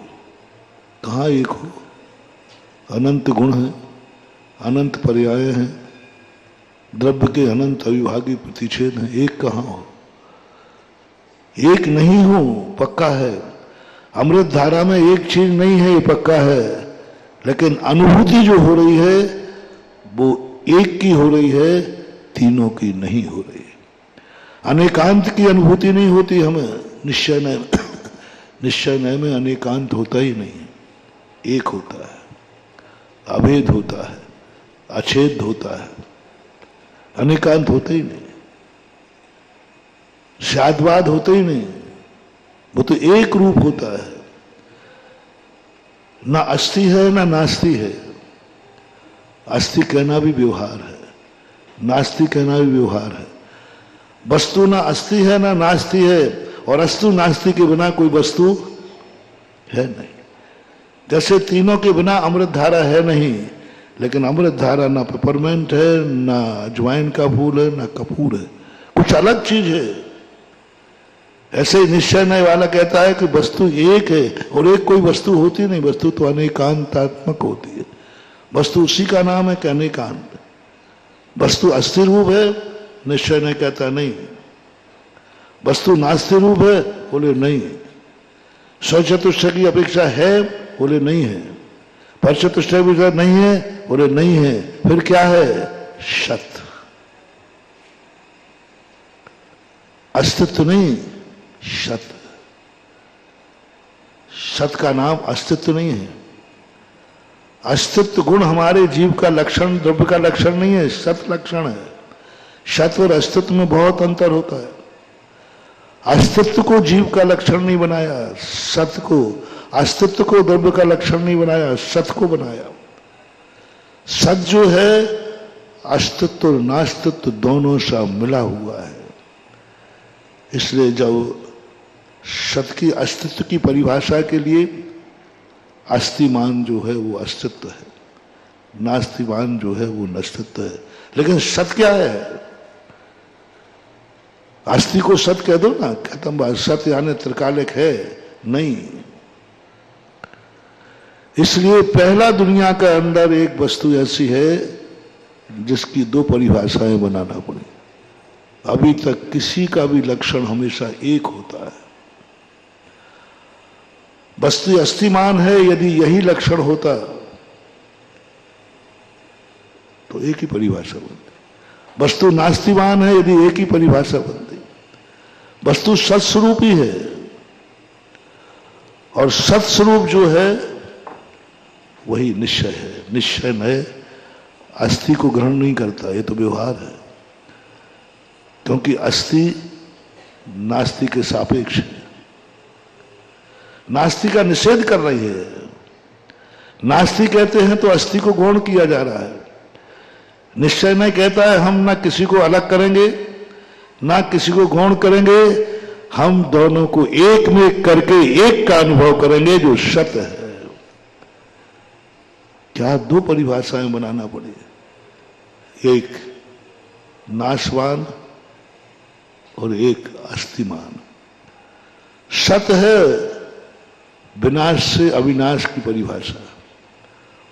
कहाँ एक हो? अनंत गुण है, अनंत पर्याय हैं, द्रव्य के अनंत अविभागी प्रतिच्छेद हैं। एक कहाँ हो? एक नहीं हो, पक्का है। अमृत धारा में एक चीज नहीं है, ये पक्का है। लेकिन अनुभूति जो हो रही है वो एक की हो रही है, तीनों की नहीं हो रही। अनेकांत की अनुभूति नहीं होती हमें। निश्चय नय, निश्चय नय में अनेकांत होता ही नहीं, एक होता है, अभेद होता है, अछेद होता है, अनेकांत होता ही नहीं, शादवाद होता ही नहीं। वो तो एक रूप होता है, ना अस्थि है ना नास्ति है। अस्थि कहना भी व्यवहार है, नास्ति कहना भी व्यवहार है। वस्तु ना अस्थि है ना नास्ति है, और अस्तु नास्ति के बिना कोई वस्तु है नहीं। जैसे तीनों के बिना अमृत धारा है नहीं, लेकिन अमृत धारा ना पेपरमेंट है, ना अजवाइन का फूल है, ना कपूर है, कुछ अलग चीज है। ऐसे ही निश्चय नय वाला कहता है कि वस्तु एक है और एक कोई वस्तु होती नहीं। वस्तु तो अनेकांतात्मक होती है। वस्तु उसी का नाम है कि अनेकांत। वस्तु अस्थिर रूप है, निश्चय नय कहता नहीं। वस्तु नास्ति रूप है, बोले नहीं। स्वचतुष्टय की अपेक्षा है, बोले नहीं है। परचतुष्टय की अपेक्षा नहीं है, बोले नहीं है। फिर क्या है? सत। अस्तित्व नहीं, सत। सत का नाम अस्तित्व नहीं है। अस्तित्व गुण हमारे जीव का लक्षण, द्रव्य का लक्षण नहीं है, सत लक्षण है। सत और अस्तित्व में बहुत अंतर होता है। अस्तित्व को जीव का लक्षण नहीं बनाया, सत को, अस्तित्व को द्रव्य का लक्षण नहीं बनाया, सत को बनाया। सत जो है अस्तित्व और नास्तित्व दोनों सा मिला हुआ है। इसलिए जब सत की अस्तित्व की परिभाषा के लिए अस्तिमान जो है वो अस्तित्व है, नास्तिमान जो है वो नस्तित्व है। लेकिन सत क्या है? अस्थि को सत कह दो ना, खत्म बात। सत यानी त्रिकालिक है नहीं। इसलिए पहला दुनिया के अंदर एक वस्तु ऐसी है जिसकी दो परिभाषाएं बनाना पड़ी। अभी तक किसी का भी लक्षण हमेशा एक होता है। वस्तु अस्तिमान है, यदि यही लक्षण होता तो एक ही परिभाषा बनती। वस्तु नास्तिमान है, यदि एक ही परिभाषा बनती। वस्तु सत्स्वरूप ही है, और सत्स्वरूप जो है वही निश्चय है। निश्चय नय अस्थि को ग्रहण नहीं करता, ये तो व्यवहार है। क्योंकि अस्थि नास्ति के सापेक्ष है। नास्ति का निषेध कर रही है। नास्ति कहते हैं तो अस्थि को गौण किया जा रहा है। निश्चय नहीं कहता है हम ना किसी को अलग करेंगे ना किसी को गौण करेंगे, हम दोनों को एक में करके एक का अनुभव करेंगे जो सत्य है। क्या दो परिभाषाएं बनाना पड़ी, एक नाशवान और एक अस्थिमान। सत्य है विनाश से अविनाश की परिभाषा,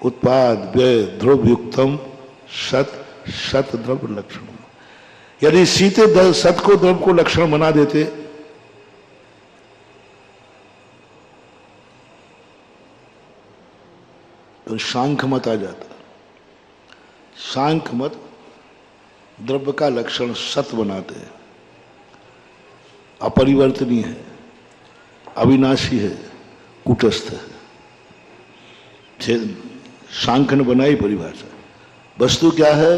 उत्पाद व्यय ध्रुव युक्तम सत सत द्रव्य लक्षण। यदि सीते सत को द्रव्य को लक्षण बना देते तो सांख्य मत आ जाता। सांख्य मत द्रव्य का लक्षण सत बनाते हैं, अपरिवर्तनीय है, अविनाशी है, कूटस्थ है। सांख्य ने बनाई परिभाषा। वस्तु क्या है?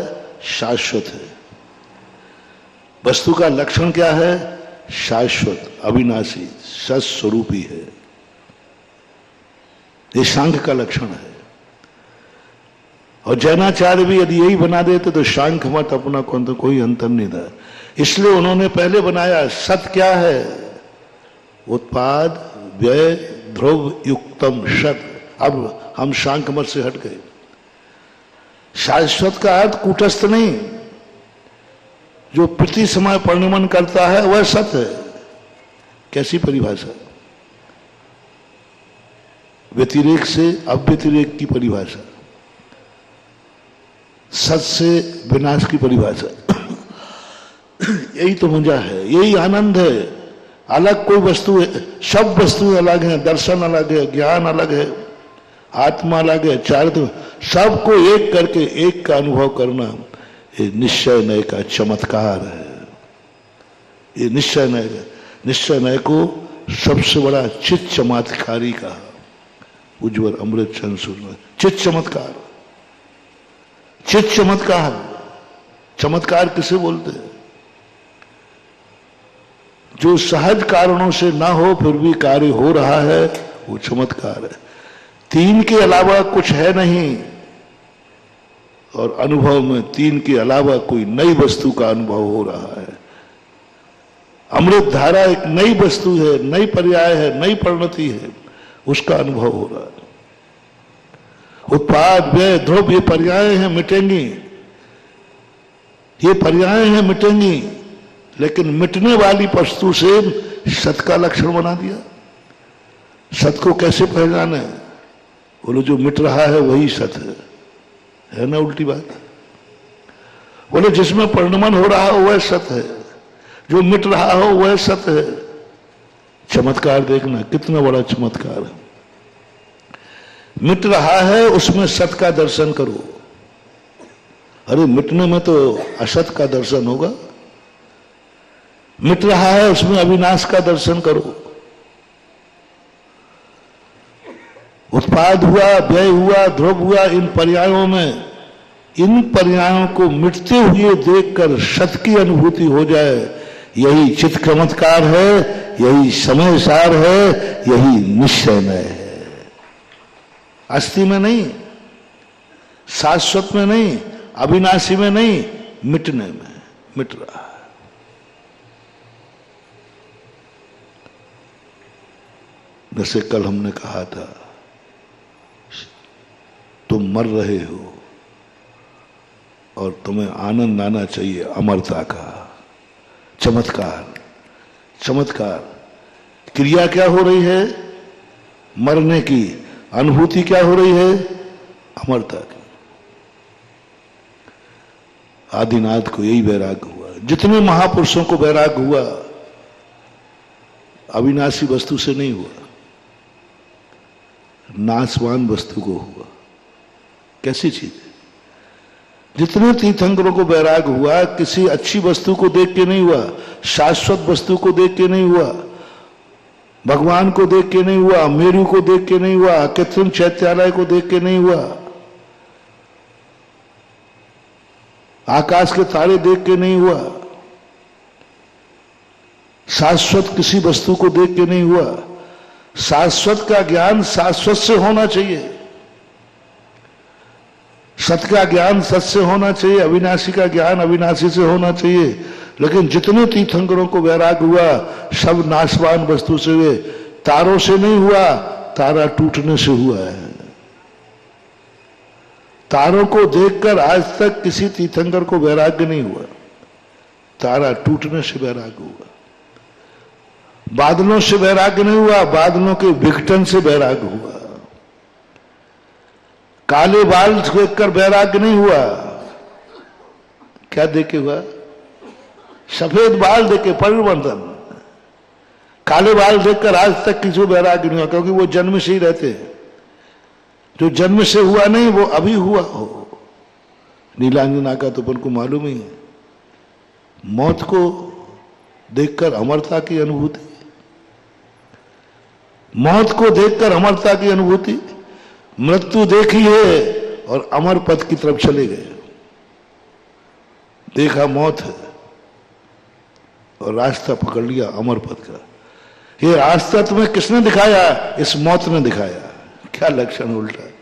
शाश्वत है। वस्तु का लक्षण क्या है? शाश्वत, अविनाशी, सत्स्वरूपी है। ये सांख्य का लक्षण है। और जैनाचार्य भी यदि यही बना देते तो सांख्य मत अपना कोई अंतर नहीं था। इसलिए उन्होंने पहले बनाया सत क्या है? उत्पाद व्यय ध्रुव युक्तम सत। अब हम सांख्य मत से हट गए। शाश्वत का अर्थ कूटस्थ नहीं, जो प्रति समय परिणमन करता है वह सत्य है। कैसी परिभाषा? व्यतिरेक से अव्यतिरेक की परिभाषा, सत से विनाश की परिभाषा। यही तो मजा है, यही आनंद है। अलग कोई वस्तु है, सब वस्तुएं अलग हैं, दर्शन अलग है, ज्ञान अलग है, आत्मा अलग है, चारित्र, सबको एक करके एक का अनुभव करना ये निश्चय नय का चमत्कार है। ये निश्चय नय को सबसे बड़ा चित चमत्कारी का उज्ज्वल अमृत चंद सुन। चित चमत्कार, चित चमत्कार। चमत्कार किसे बोलते हैं? जो सहज कारणों से ना हो फिर भी कार्य हो रहा है, वो चमत्कार है। तीन के अलावा कुछ है नहीं, और अनुभव में तीन के अलावा कोई नई वस्तु का अनुभव हो रहा है। अमृत धारा एक नई वस्तु है, नई पर्याय है, नई परिणति है, उसका अनुभव हो रहा है। उत्पाद व्यय ध्रुव ये पर्याय हैं, मिटेंगी। ये पर्याय हैं, मिटेंगी। लेकिन मिटने वाली वस्तु से सत का लक्षण बना दिया। सत को कैसे पहचाने? बोलो जो मिट रहा है वही सत है ना? उल्टी बात। बोले जिसमें परिणमन हो रहा हो वह सत है, जो मिट रहा हो वह सत है। चमत्कार देखना, कितना बड़ा चमत्कार है। मिट रहा है उसमें सत का दर्शन करो। अरे मिटने में तो असत का दर्शन होगा। मिट रहा है उसमें अविनाश का दर्शन करो। उत्पाद हुआ, व्यय हुआ, ध्रुव हुआ, इन पर्यायों में, इन पर्यायों को मिटते हुए देखकर सत की अनुभूति हो जाए, यही चित चमत्कार है, यही समय सार है, यही निश्चय है। अस्थि में नहीं, शाश्वत में नहीं, अविनाशी में नहीं, मिटने में। मिट रहा है। जैसे कल हमने कहा था, तुम मर रहे हो और तुम्हें आनंद आना चाहिए अमरता का। चमत्कार, चमत्कार। क्रिया क्या हो रही है? मरने की। अनुभूति क्या हो रही है? अमरता की। आदिनाथ को यही वैराग्य हुआ। जितने महापुरुषों को वैराग्य हुआ अविनाशी वस्तु से नहीं हुआ, नाशवान वस्तु को हुआ। कैसी चीज है? जितने तीर्थंकरों को वैराग्य हुआ किसी अच्छी वस्तु को देख के नहीं हुआ, शाश्वत वस्तु को देख के नहीं हुआ, भगवान को देख के नहीं हुआ, मेरू को देख के नहीं हुआ, कृत्रिम चैत्यालय को देख के नहीं हुआ, आकाश के तारे देख के नहीं हुआ, शाश्वत किसी वस्तु को देख के नहीं हुआ। शाश्वत का ज्ञान शाश्वत से होना चाहिए। सत का ज्ञान सत से होना चाहिए, अविनाशी का ज्ञान अविनाशी से होना चाहिए। लेकिन जितने तीर्थंकरों को वैराग हुआ सब नाशवान वस्तु से हुए, तारों से नहीं हुआ, तारा टूटने से हुआ है। तारों को देखकर आज तक किसी तीर्थंकर को वैराग्य नहीं हुआ, तारा टूटने से वैराग्य हुआ। बादलों से वैराग्य नहीं हुआ, बादलों के विघटन से वैराग्य हुआ। काले बाल देखकर वैराग्य नहीं हुआ, क्या देखे हुआ? सफेद बाल देखे परिवर्तन। काले बाल देखकर आज तक किसी को वैराग्य नहीं हुआ, क्योंकि वो जन्म से ही रहते हैं। जो जन्म से हुआ नहीं वो अभी हुआ हो। नीलांजना का तो अपन को मालूम ही है। मौत को देखकर अमरता की अनुभूति, मौत को देखकर अमरता की अनुभूति। मृत्यु देखी है और अमर पद की तरफ चले गए। देखा मौत है और रास्ता पकड़ लिया अमर पद का। ये रास्ता तुम्हें किसने दिखाया? इस मौत ने दिखाया। क्या लक्षण उल्टा है।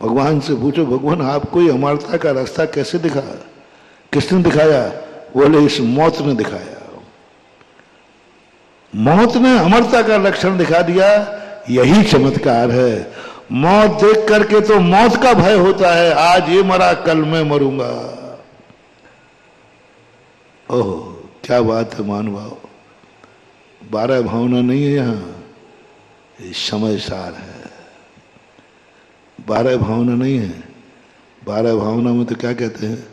भगवान से पूछो, भगवान आपको ये अमरता का रास्ता कैसे दिखा? किसने दिखाया? बोले इस मौत ने दिखाया। मौत ने अमरता का लक्षण दिखा दिया। यही चमत्कार है। मौत देख करके तो मौत का भय होता है, आज ये मरा कल मैं मरूंगा। ओह क्या बात है महानुभाव। 12 भावना नहीं है यहां, ये समय सार है। 12 भावना नहीं है। 12 भावना में तो क्या कहते हैं?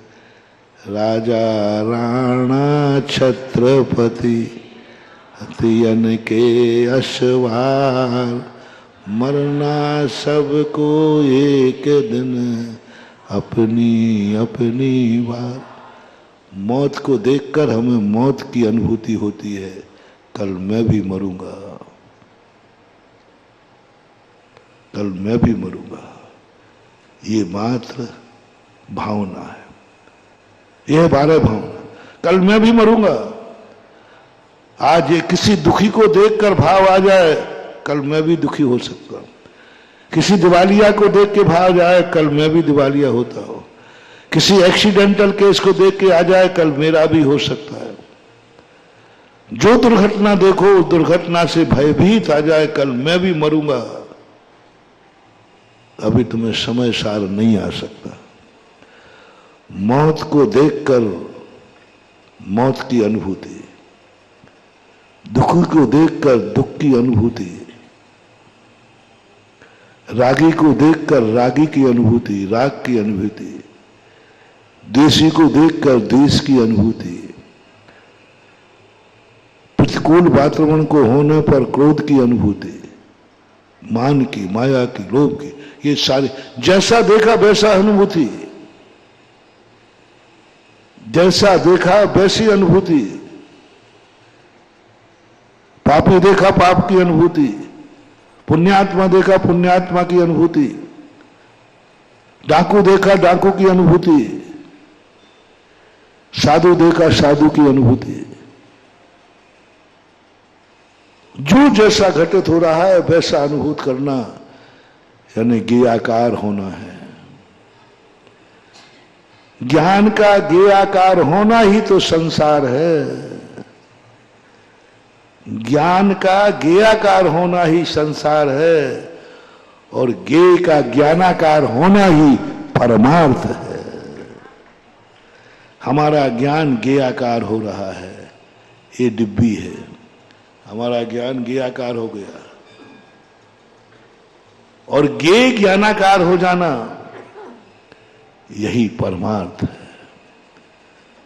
राजा राणा छत्रपति हथियन के अश्वार, मरना सबको एक दिन अपनी अपनी बार। मौत को देखकर हमें मौत की अनुभूति होती है, कल मैं भी मरूंगा, कल मैं भी मरूंगा। ये मात्र भावना है। यह 12 भावना, कल मैं भी मरूंगा। आज ये किसी दुखी को देखकर भाव आ जाए, कल मैं भी दुखी हो सकता हूं। किसी दिवालिया को देख के भाव जाए, कल मैं भी दिवालिया होता हूं। किसी एक्सीडेंटल केस को देख के आ जाए, कल मेरा भी हो सकता है। जो दुर्घटना देखो उस दुर्घटना से भयभीत आ जाए, कल मैं भी मरूंगा। अभी तुम्हें समय सार नहीं आ सकता। मौत को देखकर मौत की अनुभूति, दुख को देखकर दुख की अनुभूति, रागी को देखकर रागी की अनुभूति, राग की अनुभूति, द्वेषी को देखकर द्वेष की अनुभूति, प्रतिकूल वातावरण को होने पर क्रोध की अनुभूति, मान की, माया की, लोभ की, ये सारी जैसा देखा वैसा अनुभूति, जैसा देखा वैसी अनुभूति। पापी देखा पाप की अनुभूति, पुण्यात्मा देखा पुण्यात्मा की अनुभूति, डाकू देखा डाकू की अनुभूति, साधु देखा साधु की अनुभूति। जो जैसा घटित हो रहा है वैसा अनुभूत करना, यानी ज्ञेयाकार होना है। ज्ञान का ज्ञेयाकार होना ही तो संसार है। ज्ञान का ज्ञेयाकार होना ही संसार है और ज्ञेय का ज्ञानाकार होना ही परमार्थ है। हमारा ज्ञान ज्ञेयाकार हो रहा है, ये डिब्बी है। हमारा ज्ञान ज्ञेयाकार हो गया और ज्ञेय ज्ञानाकार हो जाना यही परमार्थ है।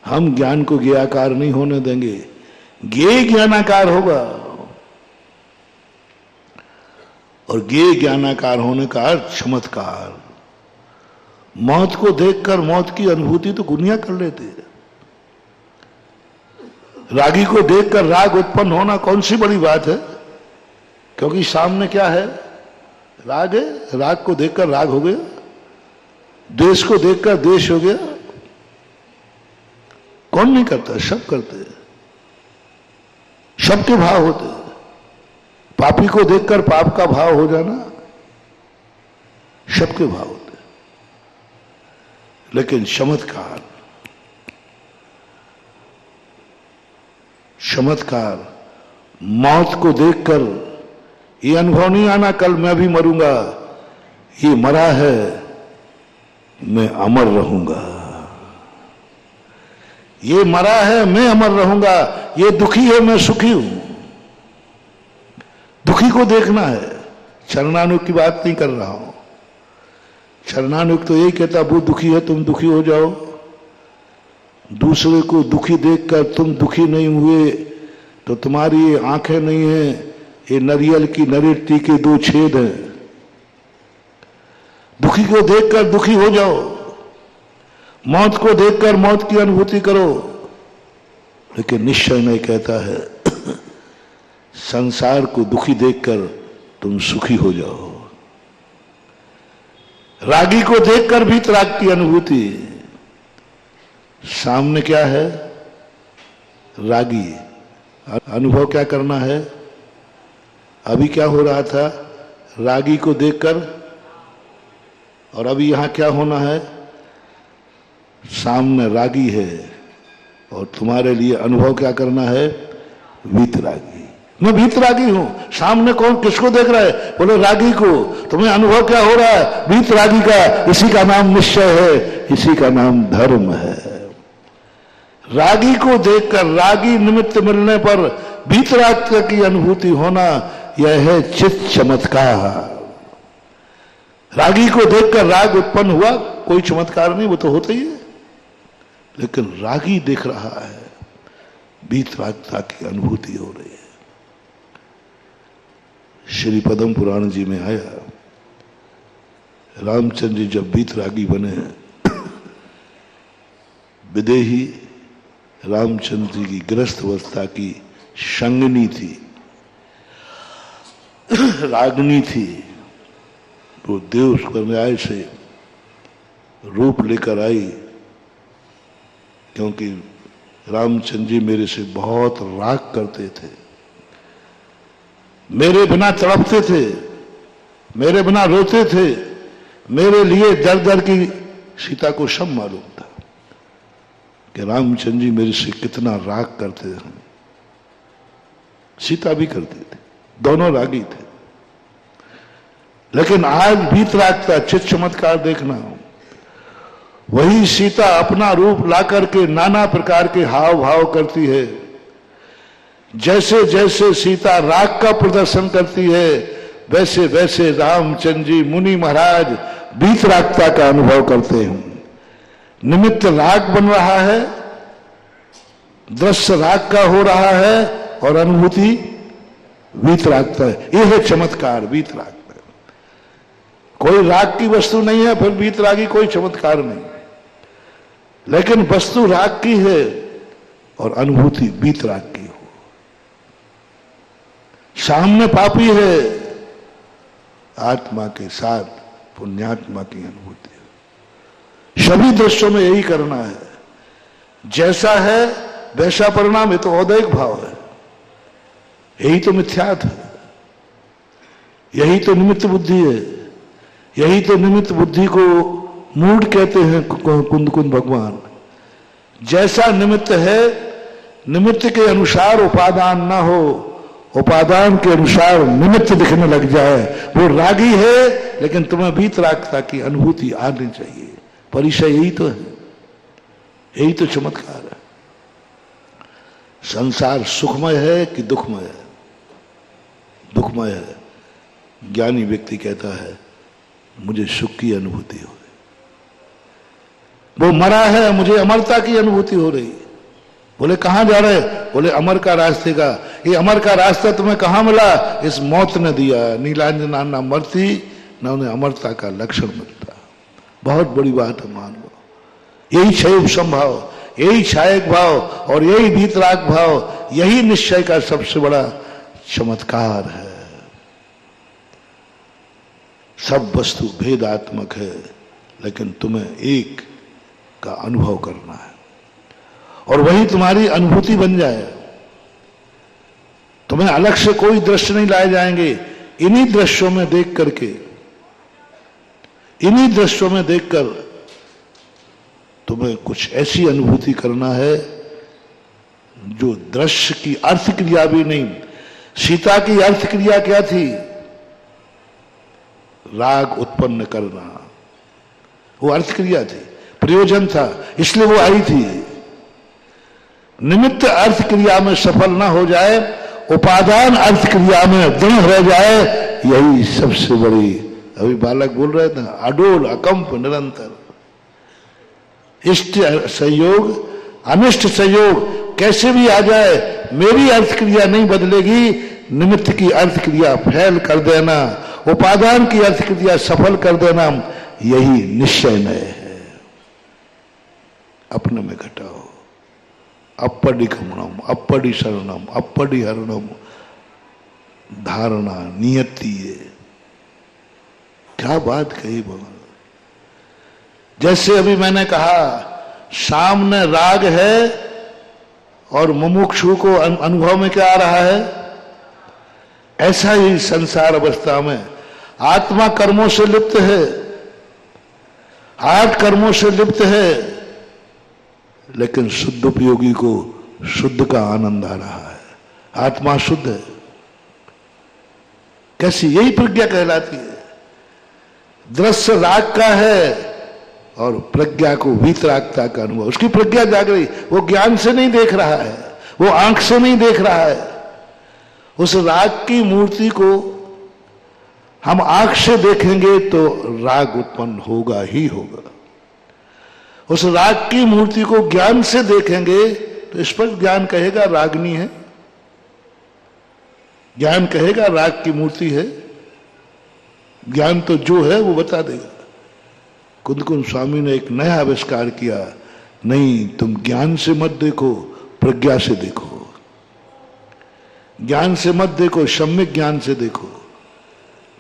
हम ज्ञान को ज्ञेयाकार नहीं होने देंगे, ज्ञेय ज्ञानाकार होगा। और ज्ञेय ज्ञानाकार होने का अर्थ चमत्कार। मौत को देखकर मौत की अनुभूति तो दुनिया कर लेते है। रागी को देखकर राग उत्पन्न होना कौन सी बड़ी बात है, क्योंकि सामने क्या है? राग है। राग को देखकर राग हो गया, द्वेष को देखकर द्वेष हो गया। कौन नहीं करता? सब करते हैं, सबके भाव होते हैं। पापी को देखकर पाप का भाव हो जाना, सबके भाव होते हैं। लेकिन चमत्कार मौत को देखकर ये अनुभव नहीं आना कल मैं भी मरूंगा, ये मरा है मैं अमर रहूंगा, ये मरा है मैं अमर रहूंगा, ये दुखी है मैं सुखी हूं। दुखी को देखना है, चरणानुग की बात नहीं कर रहा हूं। चरणानुग तो यही कहता वो दुखी है तुम दुखी हो जाओ। दूसरे को दुखी देखकर तुम दुखी नहीं हुए तो तुम्हारी ये आंखें नहीं है, ये नारियल की नरेटी के 2 छेद हैं। दुखी को देखकर दुखी हो जाओ, मौत को देखकर मौत की अनुभूति करो। लेकिन निश्चय नहीं कहता है संसार को दुखी देखकर तुम सुखी हो जाओ। रागी को देखकर भी राग की अनुभूति। सामने क्या है? रागी। अनुभव क्या करना है? अभी क्या हो रहा था? रागी को देखकर, और अभी यहां क्या होना है? सामने रागी है और तुम्हारे लिए अनुभव क्या करना है? वीतरागी। मैं वीतरागी हूं। सामने कौन किसको देख रहा है? बोले रागी को। तुम्हें अनुभव क्या हो रहा है? वीतरागी का। इसी का नाम निश्चय है, इसी का नाम धर्म है। रागी को देखकर, रागी निमित्त मिलने पर वीतराग की अनुभूति होना, यह है चित्त चमत्कार। रागी को देखकर राग उत्पन्न हुआ, कोई चमत्कार नहीं, वो तो होता ही है। लेकिन रागी देख रहा है, वीतरागता की अनुभूति हो रही है। श्री पद्म पुराण जी में आया, रामचंद्र जी जब वीतरागी बने, विदेही रामचंद्र जी की गृहस्थ अवस्था की संगनी थी, रागनी थी। वो देव न्याय से रूप लेकर आई, क्योंकि रामचंद्र जी मेरे से बहुत राग करते थे, मेरे बिना तड़पते थे, मेरे बिना रोते थे, मेरे लिए दर दर की सीता को सब मालूम था कि रामचंद्र जी मेरे से कितना राग करते हैं। सीता भी करती थी, दोनों रागी थे। लेकिन आज वीतरागता, चित्त चमत्कार देखना, वही सीता अपना रूप लाकर के नाना प्रकार के हाव भाव करती है। जैसे जैसे सीता राग का प्रदर्शन करती है, वैसे वैसे रामचंद्र जी मुनि महाराज वीतरागता का अनुभव करते हैं। निमित्त राग बन रहा है, दृश्य राग का हो रहा है, और अनुभूति वीतरागता है। यह है चमत्कार, वीतराग। कोई राग की वस्तु नहीं है, फिर वीतरागी कोई चमत्कार नहीं। लेकिन वस्तु राग की है और अनुभूति वीतराग की हो। सामने पापी है, आत्मा के साथ पुण्यात्मा की अनुभूति है। सभी दृश्यों में यही करना है। जैसा है वैसा परिणाम, ये तो औदैहिक भाव है, यही तो मिथ्यात है, यही तो निमित्त बुद्धि है, यही तो निमित्त बुद्धि को मूड कहते हैं कुंद कुंद भगवान। जैसा निमित्त है, निमित्त के अनुसार उपादान ना हो, उपादान के अनुसार निमित्त दिखने लग जाए, वो रागी है। लेकिन तुम्हें वीतरागता की अनुभूति आनी चाहिए। परिचय यही तो है, यही तो चमत्कार है। संसार सुखमय है कि दुखमय है? दुखमय है। ज्ञानी व्यक्ति कहता है मुझे सुख की अनुभूति हो रही, वो मरा है, मुझे अमरता की अनुभूति हो रही। बोले कहां जा रहे? बोले अमर का रास्ते का। ये अमर का रास्ता तुम्हें कहां मिला? इस मौत ने दिया। नीलांजना ना मरती, ना उन्हें अमरता का लक्षण मिलता। बहुत बड़ी बात है मानव। यही क्षय संभाव, यही छायक भाव और यही वीतराग भाव, यही निश्चय का सबसे बड़ा चमत्कार है। सब वस्तु भेदात्मक है, लेकिन तुम्हें एक का अनुभव करना है, और वही तुम्हारी अनुभूति बन जाए। तुम्हें अलग से कोई दृश्य नहीं लाए जाएंगे। इन्हीं दृश्यों में देख करके, इन्हीं दृश्यों में देखकर तुम्हें कुछ ऐसी अनुभूति करना है जो दृश्य की अर्थ क्रिया भी नहीं। सीता की अर्थ क्रिया क्या थी? राग उत्पन्न करना, वो अर्थ क्रिया थी, प्रयोजन था, इसलिए वो आई थी। निमित्त अर्थ क्रिया में सफल ना हो जाए, उपादान अर्थ क्रिया में दृढ़ रह जाए, यही सबसे बड़ी, अभी बालक बोल रहे थे, अडोल अकंप निरंतर। इष्ट संयोग अनिष्ट संयोग कैसे भी आ जाए, मेरी अर्थ क्रिया नहीं बदलेगी। निमित्त की अर्थ क्रिया फैल कर देना, उपादान की अर्थ क्रिया सफल कर देना, यही निश्चय है। अपने में घटाओ। अपड़ी गमनम अपड़ी शरणम अपड़ी हरणम, धारणा नियति है। क्या बात कही भगवान। जैसे अभी मैंने कहा सामने राग है और मुमुक्षु को अनुभव में क्या आ रहा है, ऐसा ही संसार अवस्था में आत्मा कर्मों से लिप्त है, हार्ट कर्मों से लिप्त है, लेकिन शुद्ध उपयोगी को शुद्ध का आनंद आ रहा है, आत्मा शुद्ध है। कैसी? यही प्रज्ञा कहलाती है। दृश्य राग का है और प्रज्ञा को वीतरागता का अनुभव, उसकी प्रज्ञा जाग रही, वो ज्ञान से नहीं देख रहा है, वो आंख से नहीं देख रहा है। उस राग की मूर्ति को हम आंख से देखेंगे तो राग उत्पन्न होगा ही होगा। उस राग की मूर्ति को ज्ञान से देखेंगे तो स्पष्ट ज्ञान कहेगा रागनी है, ज्ञान कहेगा राग की मूर्ति है। ज्ञान तो जो है वो बता देगा। कुंदकुंद स्वामी ने एक नया आविष्कार किया, नहीं तुम ज्ञान से मत देखो, प्रज्ञा से देखो। ज्ञान से मत देखो, सम्यक ज्ञान से देखो।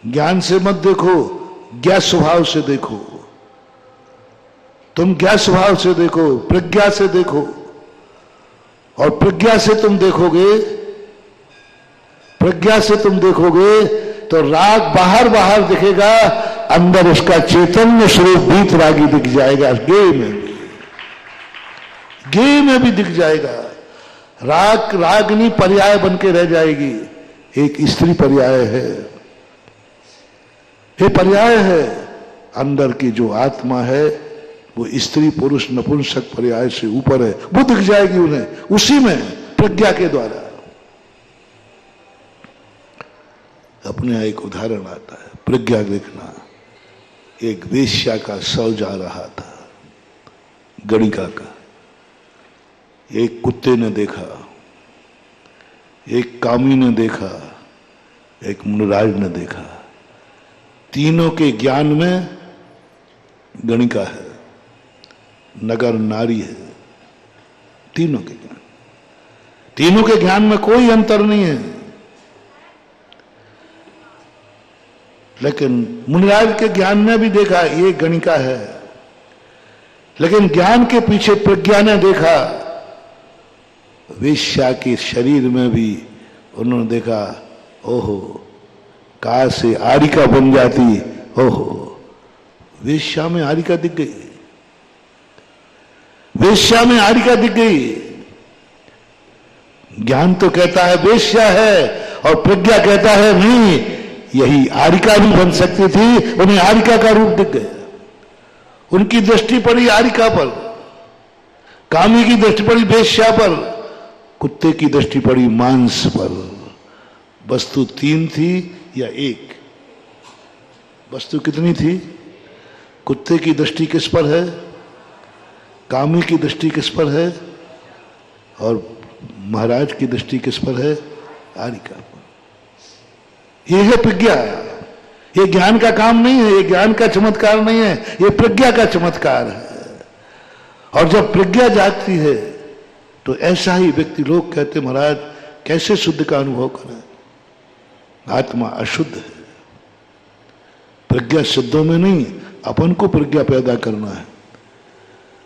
ज्ञान से मत देखो, ज्ञा स्वभाव से देखो। तुम ज्ञा स्वभाव से देखो, प्रज्ञा से देखो। और प्रज्ञा से तुम देखोगे, प्रज्ञा से तुम देखोगे तो राग बाहर बाहर दिखेगा, अंदर उसका चैतन्य स्वरूप वीतरागी दिख जाएगा। गेय में भी दिख जाएगा। राग रागनी पर्याय बन के रह जाएगी। एक स्त्री पर्याय है, ये पर्याय है। अंदर की जो आत्मा है वो स्त्री पुरुष नपुंसक पर्याय से ऊपर है, वो दिख जाएगी उन्हें उसी में प्रज्ञा के द्वारा। अपने यहाँ एक उदाहरण आता है, प्रज्ञा देखना। एक वेश्या का शव जा रहा था, गणिका का। एक कुत्ते ने देखा, एक कामी ने देखा, एक मुनिराज ने देखा। तीनों के ज्ञान में गणिका है, नगर नारी है। तीनों के ज्ञान, तीनों के ज्ञान में कोई अंतर नहीं है। लेकिन मुनिराज के ज्ञान में भी देखा ये गणिका है, लेकिन ज्ञान के पीछे प्रज्ञा ने देखा वेश्या के शरीर में भी। उन्होंने देखा, ओहो काश से आरिका बन जाती, ओहो वेश्या में आरिका दिख गई, वेश्या में आरिका दिख गई। ज्ञान तो कहता है वेश्या है और प्रज्ञा कहता है नहीं, यही आरिका भी बन सकती थी। उन्हें आरिका का रूप दिख गया। उनकी दृष्टि पड़ी आरिका पर, कामी की दृष्टि पड़ी वेश्या पर, कुत्ते की दृष्टि पड़ी मांस पर। वस्तु तीन थी या एक? वस्तु कितनी थी? कुत्ते की दृष्टि किस पर है, कामी की दृष्टि किस पर है, और महाराज की दृष्टि किस पर है? आरिका पर। यह है प्रज्ञा। ये ज्ञान का काम नहीं है, ये ज्ञान का चमत्कार नहीं है, ये प्रज्ञा का चमत्कार है। और जब प्रज्ञा जागती है तो ऐसा ही व्यक्ति, लोग कहते महाराज कैसे शुद्ध का अनुभव करें? आत्मा अशुद्ध है। प्रज्ञा सिद्धों में नहीं, अपन को प्रज्ञा पैदा करना है।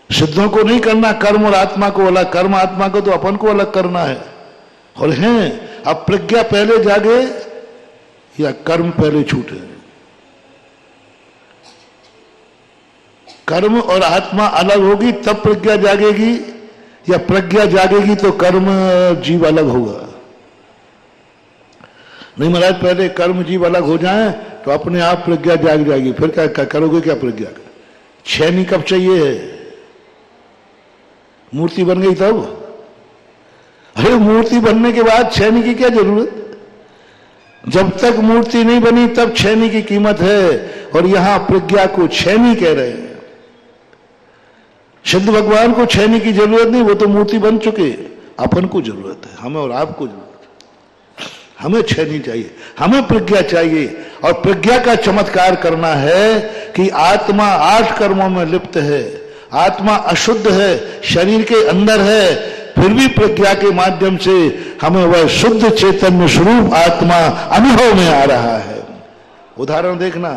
सिद्धों को नहीं करना कर्म और आत्मा को अलग, कर्म आत्मा को तो अपन को अलग करना है। और हैं अब प्रज्ञा पहले जागे या कर्म पहले छूटे? कर्म और आत्मा अलग होगी तब प्रज्ञा जागेगी, या प्रज्ञा जागेगी तो कर्म जीव अलग होगा? नहीं महाराज, पहले कर्म जीव अलग हो जाए तो अपने आप प्रज्ञा जाग जाएगी, फिर क्या करोगे? क्या प्रज्ञा का छैनी कब चाहिए है? मूर्ति बन गई तब? अरे मूर्ति बनने के बाद छैनी की क्या जरूरत? जब तक मूर्ति नहीं बनी तब छैनी की कीमत है, और यहां प्रज्ञा को छैनी कह रहे हैं। सिद्ध भगवान को छैनी की जरूरत नहीं, वो तो मूर्ति बन चुके। अपन को जरूरत है, हमें और आपको जरूरत है। हमें छैनी चाहिए, हमें प्रज्ञा चाहिए, और प्रज्ञा का चमत्कार करना है कि आत्मा 8 कर्मों में लिप्त है, आत्मा अशुद्ध है, शरीर के अंदर है, फिर भी प्रज्ञा के माध्यम से हमें वह शुद्ध चैतन्य स्वरूप आत्मा अनुभव में आ रहा है। उदाहरण देखना,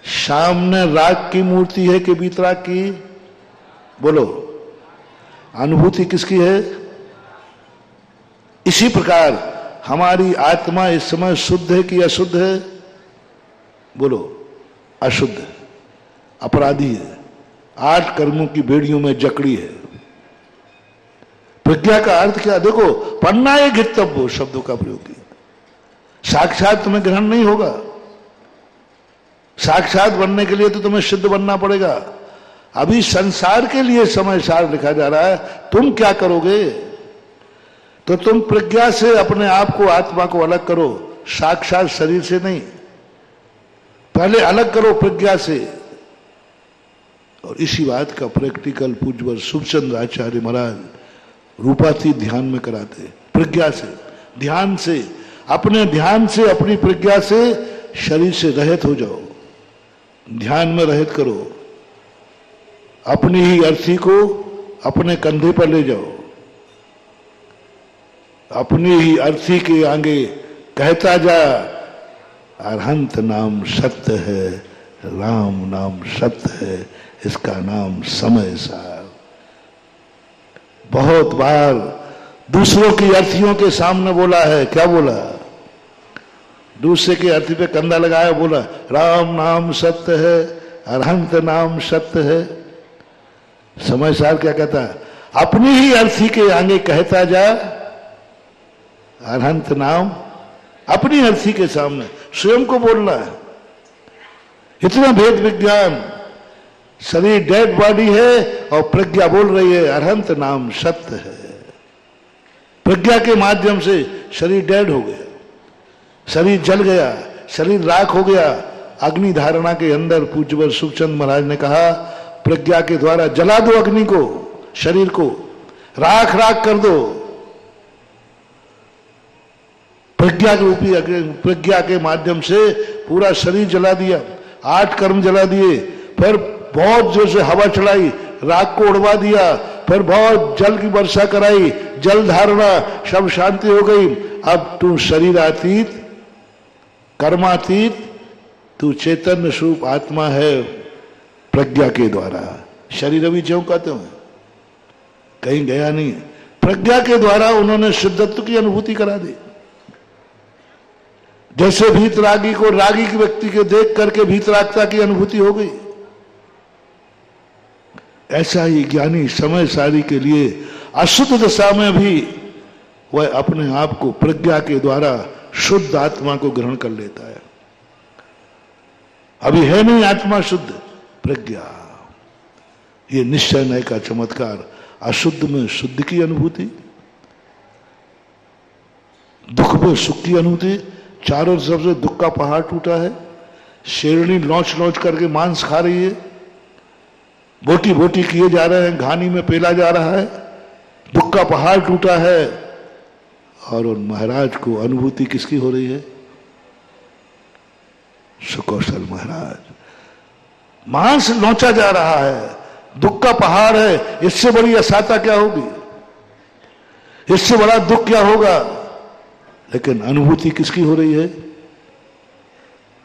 सामने राग की मूर्ति है कि वीतराग की? बोलो, अनुभूति किसकी है? इसी प्रकार हमारी आत्मा इस समय शुद्ध है कि अशुद्ध है? बोलो, अशुद्ध है, अपराधी है, 8 कर्मों की बेड़ियों में जकड़ी है। प्रज्ञा का अर्थ क्या? देखो, पन्ना ये घितव्य शब्दों का प्रयोग किया। साक्षात तुम्हें ग्रहण नहीं होगा। साक्षात बनने के लिए तो तुम्हें सिद्ध बनना पड़ेगा। अभी संसार के लिए समय सार लिखा जा रहा है, तुम क्या करोगे? तो तुम प्रज्ञा से अपने आप को, आत्मा को अलग करो, साक्षात शरीर से नहीं। पहले अलग करो प्रज्ञा से। और इसी बात का प्रैक्टिकल पूज्यवर सुखचंद्र आचार्य महाराज रूपातीत ध्यान में कराते। प्रज्ञा से, ध्यान से, अपने ध्यान से, अपनी प्रज्ञा से शरीर से रहित हो जाओ, ध्यान में रहित करो, अपनी ही अर्थी को अपने कंधे पर ले जाओ, अपनी ही अर्थी के आगे कहता जा, अरहंत नाम सत्य है, राम नाम सत्य है, इसका नाम समय सार। बहुत बार दूसरों की अर्थियों के सामने बोला है। क्या बोला? दूसरे के अर्थी पे कंधा लगाया, बोला राम नाम सत्य है, अरहंत नाम सत्य है। समय सार क्या कहता है? अपनी ही अर्थी के आगे कहता जा, अरहंत नाम, अपनी अर्थी के सामने स्वयं को बोलना है। इतना भेद विज्ञान। शरीर डेड बॉडी है और प्रज्ञा बोल रही है अरहंत नाम सत्य है। प्रज्ञा के माध्यम से शरीर डेड हो गया, शरीर जल गया, शरीर राख हो गया। अग्नि धारणा के अंदर पूज्यवर सुखचंद महाराज ने कहा, प्रज्ञा के द्वारा जला दो अग्नि को, शरीर को राख राख कर दो। प्रज्ञा रूपी प्रज्ञा के माध्यम से पूरा शरीर जला दिया, 8 कर्म जला दिए, फिर बहुत जोर से हवा चलाई, राख को उड़वा दिया, फिर बहुत जल की वर्षा कराई, जल धारणा, सब शांति हो गई। अब तू शरीरातीत, कर्मातीत, तू चैतन्य स्वरूप आत्मा है प्रज्ञा के द्वारा। शरीर अभी ज्यों कहते हो, कहीं गया नहीं। प्रज्ञा के द्वारा उन्होंने शुद्धत्व की अनुभूति करा दी। जैसे भीतरागी को रागी के व्यक्ति के देख करके भीतरागता की अनुभूति हो गई, ऐसा ही ज्ञानी समय सारी के लिए अशुद्ध दशा में भी वह अपने आप को प्रज्ञा के द्वारा शुद्ध आत्मा को ग्रहण कर लेता है। अभी है नहीं आत्मा शुद्ध, प्रज्ञा। ये निश्चय नय का चमत्कार। अशुद्ध में शुद्ध की अनुभूति, दुख में सुख की अनुभूति। चारों तरफ से दुख का पहाड़ टूटा है। शेरनी लौच लौच करके मांस खा रही है, बोटी बोटी किए जा रहे हैं, घानी में पेला जा रहा है, दुख का पहाड़ टूटा है। और उन महाराज को अनुभूति किसकी हो रही है? सुकौशल महाराज। मांस नोचा जा रहा है, दुख का पहाड़ है, इससे बड़ी असाता क्या होगी? इससे बड़ा दुख क्या होगा? लेकिन अनुभूति किसकी हो रही है?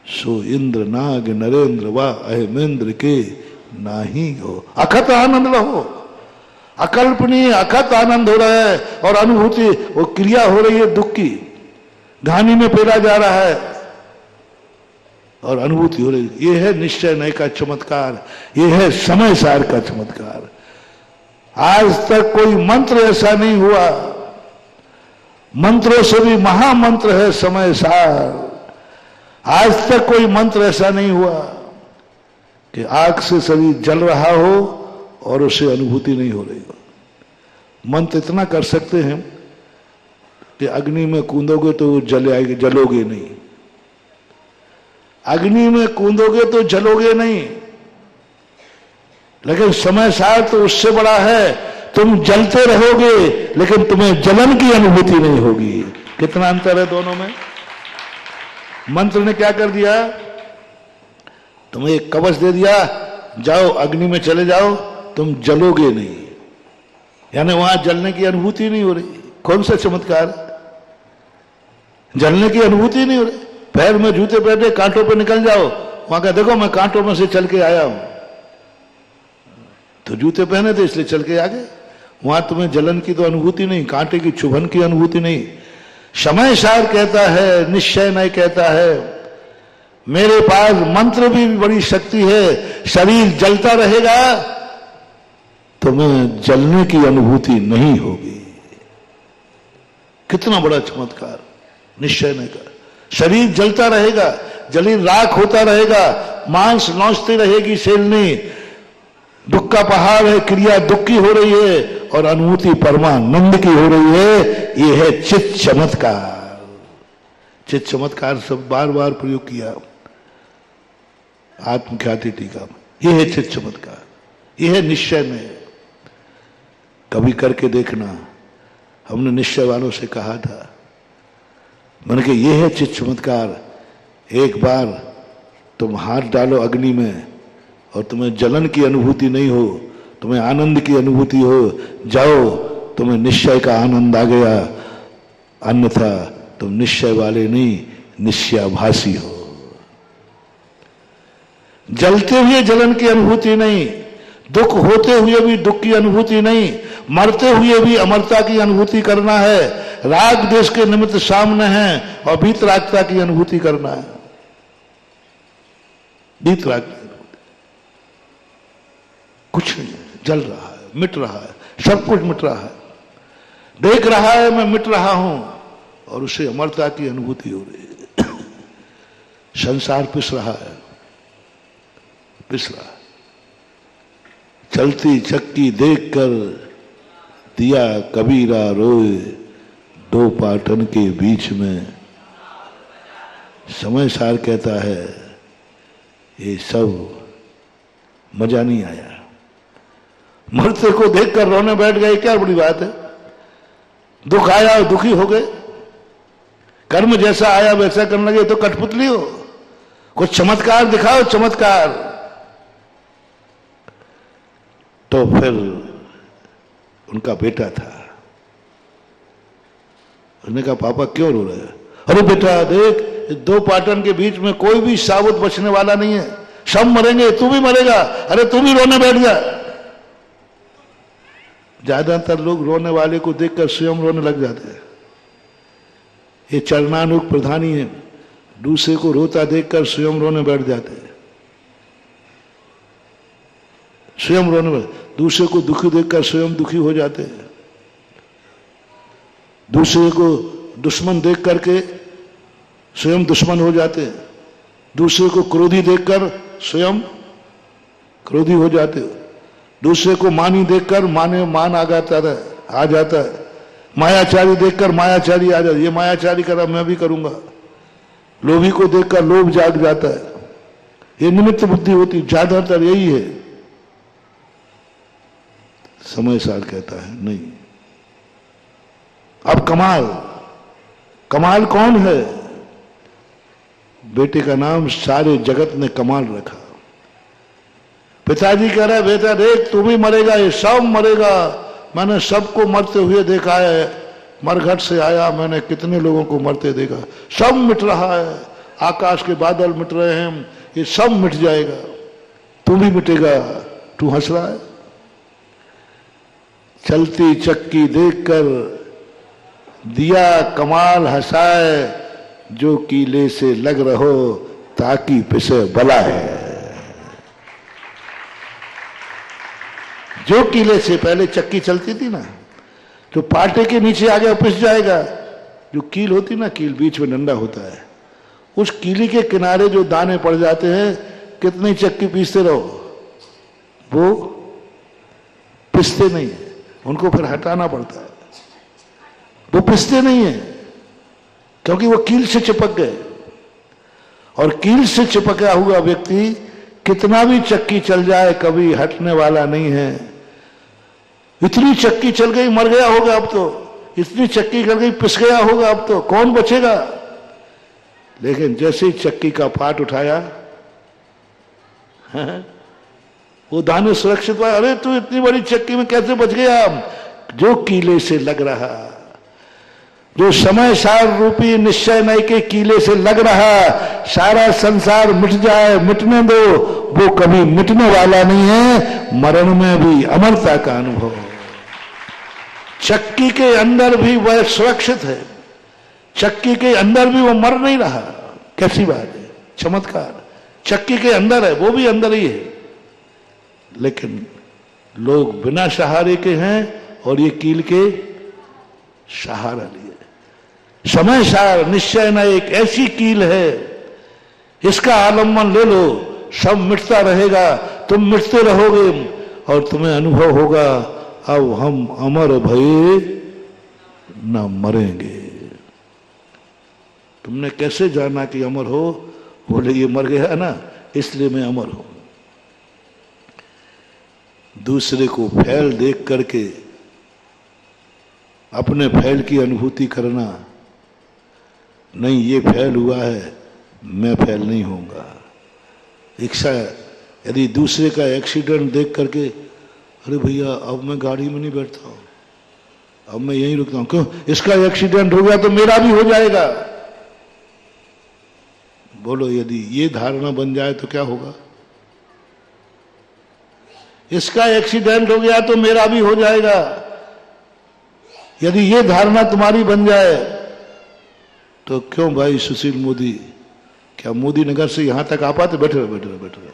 सो इंद्र नाग नरेंद्र व अहेमेंद्र के नाही हो, अखत आनंद रहो। अकल्पनीय अखत आनंद हो रहा है और अनुभूति, वो क्रिया हो रही है दुख की, घानी में पेला जा रहा है और अनुभूति हो रही। ये है निश्चय नय का चमत्कार, ये है समय सार का चमत्कार। आज तक कोई मंत्र ऐसा नहीं हुआ, मंत्रों से भी महामंत्र है समय सार। आज तक कोई मंत्र ऐसा नहीं हुआ कि आग से शरीर जल रहा हो और उसे अनुभूति नहीं हो रही हो। मंत्र इतना कर सकते हैं कि अग्नि में कूदोगे तो जलोगे नहीं, अग्नि में कूदोगे तो जलोगे नहीं, लेकिन समय सार तो उससे बड़ा है, तुम जलते रहोगे लेकिन तुम्हें जलन की अनुभूति नहीं होगी। कितना अंतर है दोनों में। मंत्र ने क्या कर दिया, तुम्हें एक कवच दे दिया, जाओ अग्नि में चले जाओ, तुम जलोगे नहीं, यानी वहां जलने की अनुभूति नहीं हो रही। कौन सा चमत्कार, जलने की अनुभूति नहीं हो रही। पैर में जूते पहने कांटों पे निकल जाओ, वहां का देखो मैं कांटों में से चल के आया हूं, तो जूते पहने थे इसलिए चल के आ गए। वहां तुम्हें जलन की तो अनुभूति नहीं, कांटे की चुभन की अनुभूति नहीं। समय सार कहता है, निश्चय नहीं कहता है, मेरे पास मंत्र भी बड़ी शक्ति है, शरीर जलता रहेगा तुम्हें जलने की अनुभूति नहीं होगी। कितना बड़ा चमत्कार निश्चय नहीं का। शरीर जलता रहेगा, जली राख होता रहेगा, मांस नौचती रहेगी सेलनी, दुख का पहाड़ है, क्रिया दुख की हो रही है और अनुभूति परमानंद की हो रही है। यह है चित्त चमत्कार। चित्त चमत्कार सब बार बार प्रयोग किया आत्मख्याति टीका में। यह है चित्त चमत्कार, यह है निश्चय में। कभी करके देखना, हमने निश्चय वालों से कहा था, मैंने कहा यह है चित्त चमत्कार। एक बार तुम हाथ डालो अग्नि में और तुम्हें जलन की अनुभूति नहीं हो, तुम्हें आनंद की अनुभूति हो, जाओ तुम्हें निश्चय का आनंद आ गया, अन्यथा तुम निश्चय वाले नहीं, निश्चयाभासी हो। जलते हुए जलन की अनुभूति नहीं, दुख होते हुए भी दुख की अनुभूति नहीं, मरते हुए भी अमरता की अनुभूति करना है, राग देश के निमित्त सामने है और भीतरागता की अनुभूति करना है। भीतराग कुछ नहीं, जल रहा है, मिट रहा है, सब कुछ मिट रहा है, देख रहा है मैं मिट रहा हूं और उसे अमरता की अनुभूति हो रही है। संसार पिस रहा है, पिस रहा है। चलती चक्की देखकर दिया कबीरा रोए, दो पाटन के बीच में। समय सार कहता है ये सब मजा नहीं आया, मरते को देखकर रोने बैठ गए, क्या बड़ी बात है। दुख आया और दुखी हो गए, कर्म जैसा आया वैसा करने लगे तो कठपुतली हो। कुछ चमत्कार दिखाओ, चमत्कार। तो फिर उनका बेटा था, उसने कहा पापा क्यों रो रहे हैं? अरे बेटा देख, दो पाटन के बीच में कोई भी साबुत बचने वाला नहीं है, सब मरेंगे, तू भी मरेगा। अरे तू भी रोने बैठ जा। ज्यादातर लोग रोने वाले को देखकर स्वयं रोने लग जाते हैं। ये चरणानुग प्रधानी है, दूसरे को रोता देखकर स्वयं रोने बैठ जाते हैं, स्वयं रोने बैठ, दूसरे को दुखी देखकर स्वयं दुखी हो जाते हैं, दूसरे को दुश्मन देख करके स्वयं दुश्मन हो जाते हैं, दूसरे को क्रोधी देखकर स्वयं क्रोधी हो जाते हैं, दूसरे को मानी देखकर मान आ जाता है, मायाचारी देखकर मायाचारी आ जाता है, ये मायाचारी करा मैं भी करूंगा, लोभी को देखकर लोभ जाग जाता है। ये निमित्त बुद्धि होती, ज्यादातर यही है। समय सार कहता है नहीं। अब कमाल कौन है? बेटे का नाम सारे जगत ने कमाल रखा। पिताजी कह रहा है बेटा देख तू भी मरेगा, ये सब मरेगा, मैंने सबको मरते हुए देखा है, मरघट से आया, मैंने कितने लोगों को मरते देखा, सब मिट रहा है, आकाश के बादल मिट रहे हैं, ये सब मिट जाएगा, तू भी मिटेगा, तू हंस रहा है। चलती चक्की देखकर दिया कमाल हंसाए, जो कीले से लग रहो ताकि पिसे बला है। जो कीले से पहले चक्की चलती थी ना, तो पाटे के नीचे आ गया पिस जाएगा। जो कील होती ना, कील बीच में डंडा होता है, उस कीली के किनारे जो दाने पड़ जाते हैं, कितनी चक्की पीसते रहो वो पिसते नहीं है, उनको फिर हटाना पड़ता है। वो पिसते नहीं है क्योंकि वो कील से चिपक गए। और कील से चिपका हुआ व्यक्ति कितना भी चक्की चल जाए कभी हटने वाला नहीं है। इतनी चक्की चल गई, मर गया होगा अब तो, इतनी चक्की चल गई पिस गया होगा अब तो, कौन बचेगा। लेकिन जैसे ही चक्की का पाट उठाया, वो दाने सुरक्षित हुआ। अरे तू इतनी बड़ी चक्की में कैसे बच गया। जो कीले से लग रहा, जो समय सार रूपी निश्चय नय के कीले से लग रहा, सारा संसार मिट जाए मिटने दो, वो कभी मिटने वाला नहीं है। मरण में भी अमरता का अनुभव। चक्की के अंदर भी वह सुरक्षित है, चक्की के अंदर भी वो मर नहीं रहा। कैसी बात है, चमत्कार। चक्की के अंदर है, वो भी अंदर ही है, लेकिन लोग बिना सहारे के हैं और ये कील के सहारा लिए। समय सार निश्चय न एक ऐसी कील है, इसका आलम्बन ले लो, सब मिटता रहेगा, तुम मिटते रहोगे और तुम्हें अनुभव होगा अब हम अमर भये न मरेंगे। तुमने कैसे जाना कि अमर हो। बोले ये मर गया ना, इसलिए मैं अमर हूं। दूसरे को फैल देख करके अपने फैल की अनुभूति करना, नहीं ये फैल हुआ है, मैं फैल नहीं होऊंगा। इच्छा यदि दूसरे का एक्सीडेंट देख करके, अरे भैया अब मैं गाड़ी में नहीं बैठता हूं, अब मैं यहीं रुकता हूं, क्यों, इसका एक्सीडेंट हो गया तो मेरा भी हो जाएगा। बोलो यदि ये धारणा बन जाए तो क्या होगा। इसका एक्सीडेंट हो गया तो मेरा भी हो जाएगा, यदि ये धारणा तुम्हारी बन जाए तो क्यों भाई सुशील मोदी, क्या मोदी नगर से यहां तक आ पाते। बैठे रहो बैठे रहो बैठे रहो।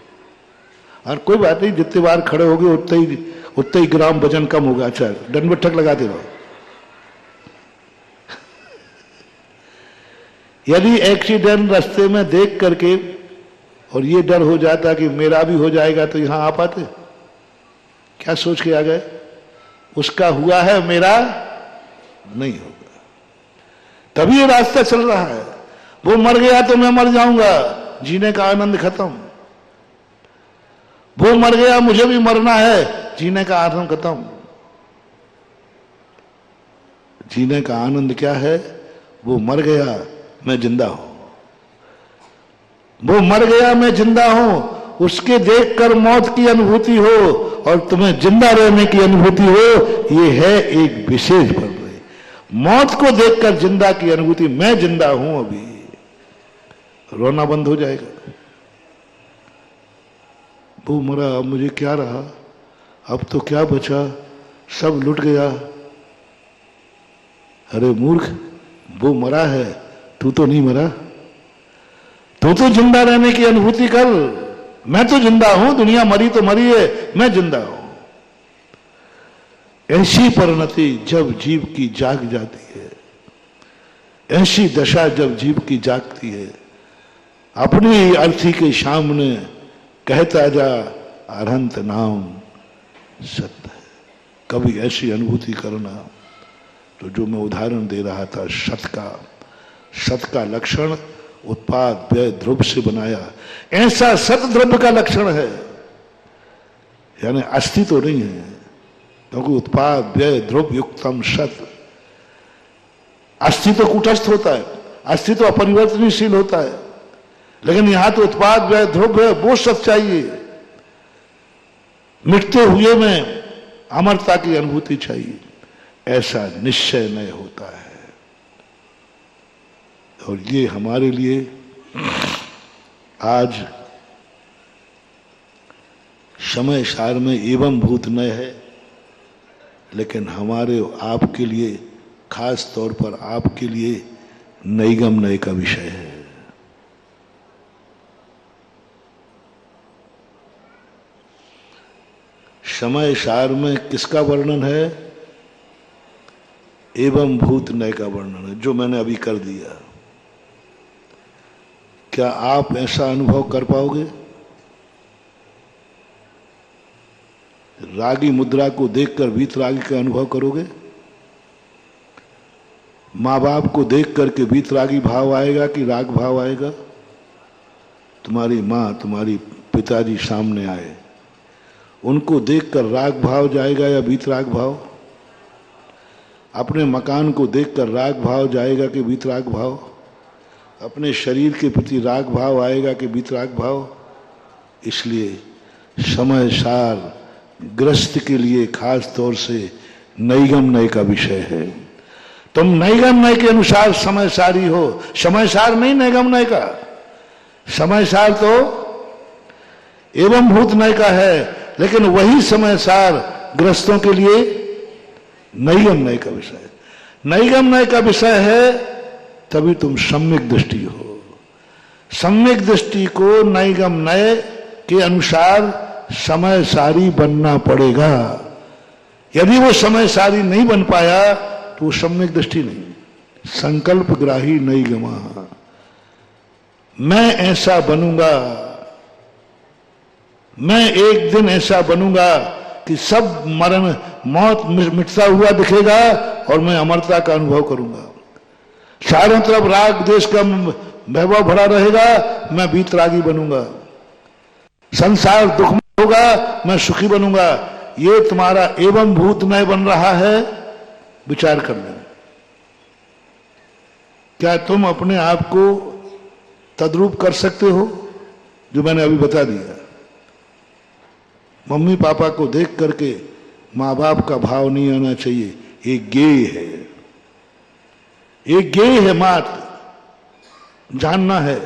और कोई बात नहीं, जितने बार खड़े होगे उतने ही ग्राम वजन कम होगा। अच्छा दंड बैठक लगाते रहो। यदि एक्सीडेंट रास्ते में देख करके और ये डर हो जाता कि मेरा भी हो जाएगा तो यहां आ पाते। क्या सोच के आ गए, उसका हुआ है मेरा नहीं होगा, तभी ये रास्ता चल रहा है। वो मर गया तो मैं मर जाऊंगा, जीने का आनंद खत्म। वो मर गया मुझे भी मरना है, जीने का आनंद खत्म। जीने का आनंद क्या है, वो मर गया मैं जिंदा हूं, वो मर गया मैं जिंदा हूं, उसके देखकर मौत की अनुभूति हो और तुम्हें जिंदा रहने की अनुभूति हो, ये है एक विशेष फल। मौत को देखकर जिंदा की अनुभूति, मैं जिंदा हूं, अभी रोना बंद हो जाएगा। वो मरा, अब मुझे क्या रहा, अब तो क्या बचा, सब लुट गया। अरे मूर्ख, वो मरा है, तू तो नहीं मरा, तू तो जिंदा रहने की अनुभूति कर। मैं तो जिंदा हूं, दुनिया मरी तो मरी है, मैं जिंदा हूं। ऐसी परिणति जब जीव की जाग जाती है, ऐसी दशा जब जीव की जागती है, अपनी अर्थी के सामने कहता जा अनंत नाम सत्य है। कभी ऐसी अनुभूति करना। तो जो मैं उदाहरण दे रहा था सत का लक्षण उत्पाद व्यय ध्रुव से बनाया, ऐसा सत द्रव्य का लक्षण है, यानी अस्थि तो नहीं है, क्योंकि उत्पाद व्यय ध्रुव युक्तम सत। अस्थि तो कूटस्थ होता है, अस्थि तो अपरिवर्तनशील होता है, लेकिन यहां तो उत्पाद व्यय ध्रुव है, वो सत चाहिए। मिटते हुए में अमरता की अनुभूति चाहिए, ऐसा निश्चय नहीं होता है। और ये हमारे लिए आज समय सार में एवं भूत नय है, लेकिन हमारे आपके लिए, खास तौर पर आपके लिए नैगम नय का विषय है। समय सार में किसका वर्णन है? एवं भूत नय का वर्णन है, जो मैंने अभी कर दिया। क्या आप ऐसा अनुभव कर पाओगे? रागी मुद्रा को देखकर वीतरागी का अनुभव करोगे? माँ बाप को देख करके वीतरागी भाव आएगा कि राग भाव आएगा? तुम्हारी माँ, तुम्हारी पिताजी सामने आए, उनको देखकर राग भाव जाएगा या वीतराग भाव? अपने मकान को देखकर राग भाव जाएगा कि वीतराग भाव? अपने शरीर के प्रति राग भाव आएगा कि वीतराग भाव? इसलिए समय सार ग्रस्त के लिए खास तौर से नैगम नय का विषय है। तुम नैगम नय के अनुसार समय सारी हो, समय सार नहीं नैगम नय का। समय सार तो एवं भूत नय का है, लेकिन वही समय सार ग्रस्तों के लिए नैगम नय का विषय है। नैगम नय का विषय है, तभी तुम सम्यक दृष्टि हो। सम्यक दृष्टि को नैगम नय के अनुसार समय सारी बनना पड़ेगा। यदि वो समय सारी नहीं बन पाया तो वो सम्यक दृष्टि नहीं। संकल्प ग्राही नैगमा, मैं ऐसा बनूंगा, मैं एक दिन ऐसा बनूंगा कि सब मरण मौत मिटता हुआ दिखेगा और मैं अमरता का अनुभव करूंगा। चारों तरफ राग देश का वैभव भरा रहेगा, मैं वीतरागी बनूंगा। संसार दुख होगा, मैं सुखी बनूंगा। ये तुम्हारा एवं भूत नय बन रहा है। विचार कर लें, क्या तुम अपने आप को तद्रूप कर सकते हो जो मैंने अभी बता दिया? मम्मी पापा को देख करके माँ बाप का भाव नहीं आना चाहिए। एक गेय है, एक गेय है, मात्र जानना है।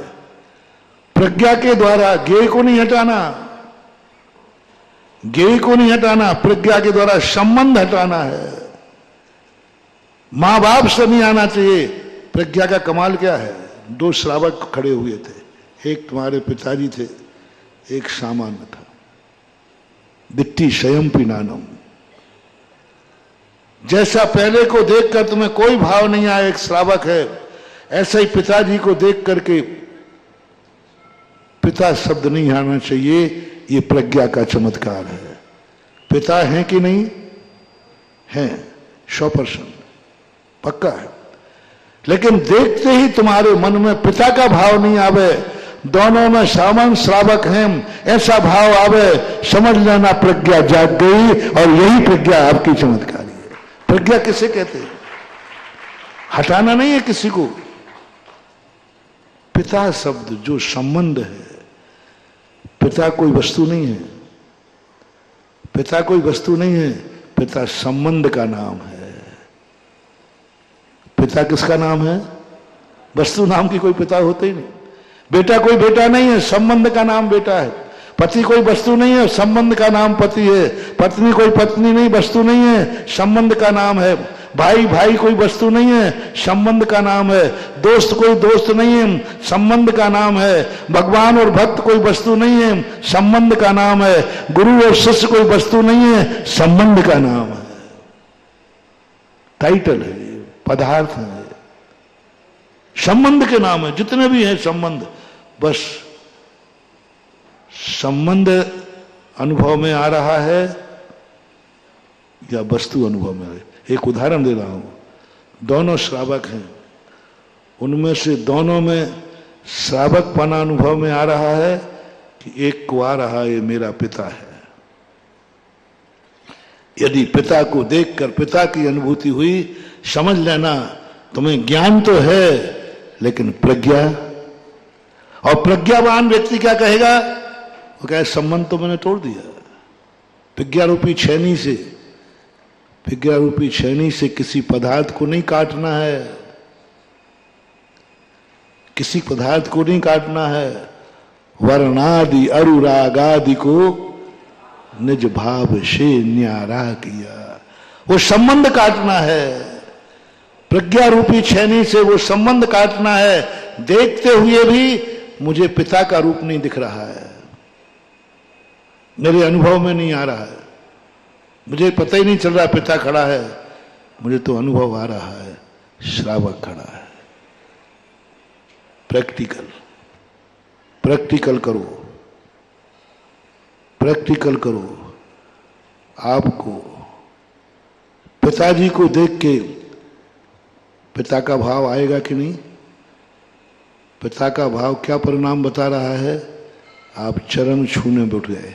प्रज्ञा के द्वारा गेय को नहीं हटाना, गेय को नहीं हटाना, प्रज्ञा के द्वारा संबंध हटाना है। मां बाप से नहीं आना चाहिए। प्रज्ञा का कमाल क्या है? दो श्रावक खड़े हुए थे, एक तुम्हारे पिताजी थे, एक सामान्य था। दिट्टी स्वयं पिनानम। जैसा पहले को देखकर तुम्हें कोई भाव नहीं आया, एक श्रावक है, ऐसा ही पिताजी को देख करके पिता शब्द नहीं आना चाहिए। ये प्रज्ञा का चमत्कार है। पिता है कि नहीं है? 100% पक्का है। लेकिन देखते ही तुम्हारे मन में पिता का भाव नहीं आवे, दोनों में सामान्य श्रावक हैं, ऐसा भाव आवे, समझ लेना प्रज्ञा जाग गई। और यही प्रज्ञा आपकी चमत्कारी है। प्रज्ञा किसे कहते हैं? हटाना नहीं है किसी को। पिता शब्द जो संबंध है, पिता कोई वस्तु नहीं है, पिता कोई वस्तु नहीं है, पिता संबंध का नाम है। पिता किसका नाम है? वस्तु नाम की कोई पिता होते ही नहीं। बेटा कोई बेटा नहीं है, संबंध का नाम बेटा है। पति कोई वस्तु नहीं है, संबंध का नाम पति है। पत्नी कोई पत्नी नहीं, वस्तु नहीं है, संबंध का नाम है। भाई भाई कोई वस्तु नहीं है, संबंध का नाम है। दोस्त कोई दोस्त नहीं है, संबंध का नाम है। भगवान और भक्त कोई वस्तु नहीं है, संबंध का नाम है। गुरु और शिष्य कोई वस्तु नहीं है, संबंध का नाम है। टाइटल है, पदार्थ है, संबंध के नाम है। जितने भी हैं संबंध, बस संबंध अनुभव में आ रहा है या वस्तु अनुभव में आ रही है। एक उदाहरण दे रहा हूं। दोनों श्रावक हैं, उनमें से दोनों में श्रावकपना अनुभव में आ रहा है कि एक को आ रहा है ये मेरा पिता है। यदि पिता को देखकर पिता की अनुभूति हुई, समझ लेना तुम्हें ज्ञान तो है लेकिन प्रज्ञा। और प्रज्ञावान व्यक्ति क्या कहेगा? वो कहे संबंध तो मैंने तोड़ दिया। प्रज्ञा रूपी छेनी से, प्रज्ञा रूपी छेनी से किसी पदार्थ को नहीं काटना है, किसी पदार्थ को नहीं काटना है। वर्णादि अनुरागादि को निज भाव से न्यारा किया, वो संबंध काटना है। प्रज्ञा रूपी छेनी से वो संबंध काटना है। देखते हुए भी मुझे पिता का रूप नहीं दिख रहा है, मेरे अनुभव में नहीं आ रहा है। मुझे पता ही नहीं चल रहा पिता खड़ा है, मुझे तो अनुभव आ रहा है श्रावक खड़ा है। प्रैक्टिकल प्रैक्टिकल करो, प्रैक्टिकल करो। आपको पिताजी को देख के पिता का भाव आएगा कि नहीं? पिता का भाव क्या परिणाम बता रहा है? आप चरण छूने बैठ गए,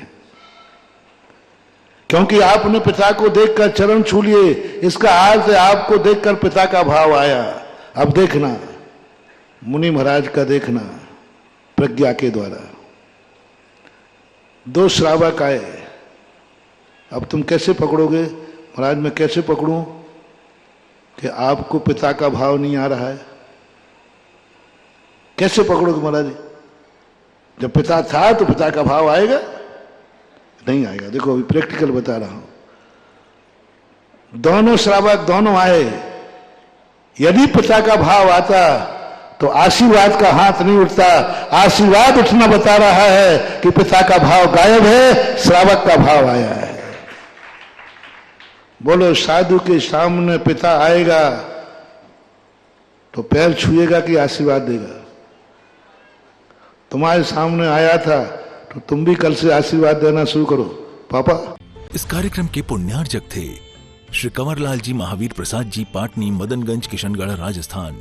क्योंकि आपने पिता को देखकर चरण छू लिए। इसका अर्थ है आपको देखकर पिता का भाव आया। अब देखना, मुनि महाराज का देखना प्रज्ञा के द्वारा। दो श्रावक आए, अब तुम कैसे पकड़ोगे? महाराज मैं कैसे पकड़ूं कि आपको पिता का भाव नहीं आ रहा है? कैसे पकड़ोगे महाराज? जब पिता था तो पिता का भाव आएगा? नहीं आएगा। देखो अभी प्रैक्टिकल बता रहा हूं। दोनों श्रावक दोनों आए, यदि पिता का भाव आता तो आशीर्वाद का हाथ नहीं उठता। आशीर्वाद उठना बता रहा है कि पिता का भाव गायब है, श्रावक का भाव आया है। बोलो साधु के सामने पिता आएगा तो पैर छुएगा कि आशीर्वाद देगा? तुम्हारे सामने आया था तो तुम भी कल से आशीर्वाद देना शुरू करो। पापा इस कार्यक्रम के पुण्यार्जक थे श्री कंवरलाल जी महावीर प्रसाद जी, पाटनी, मदनगंज, किशनगढ़, राजस्थान।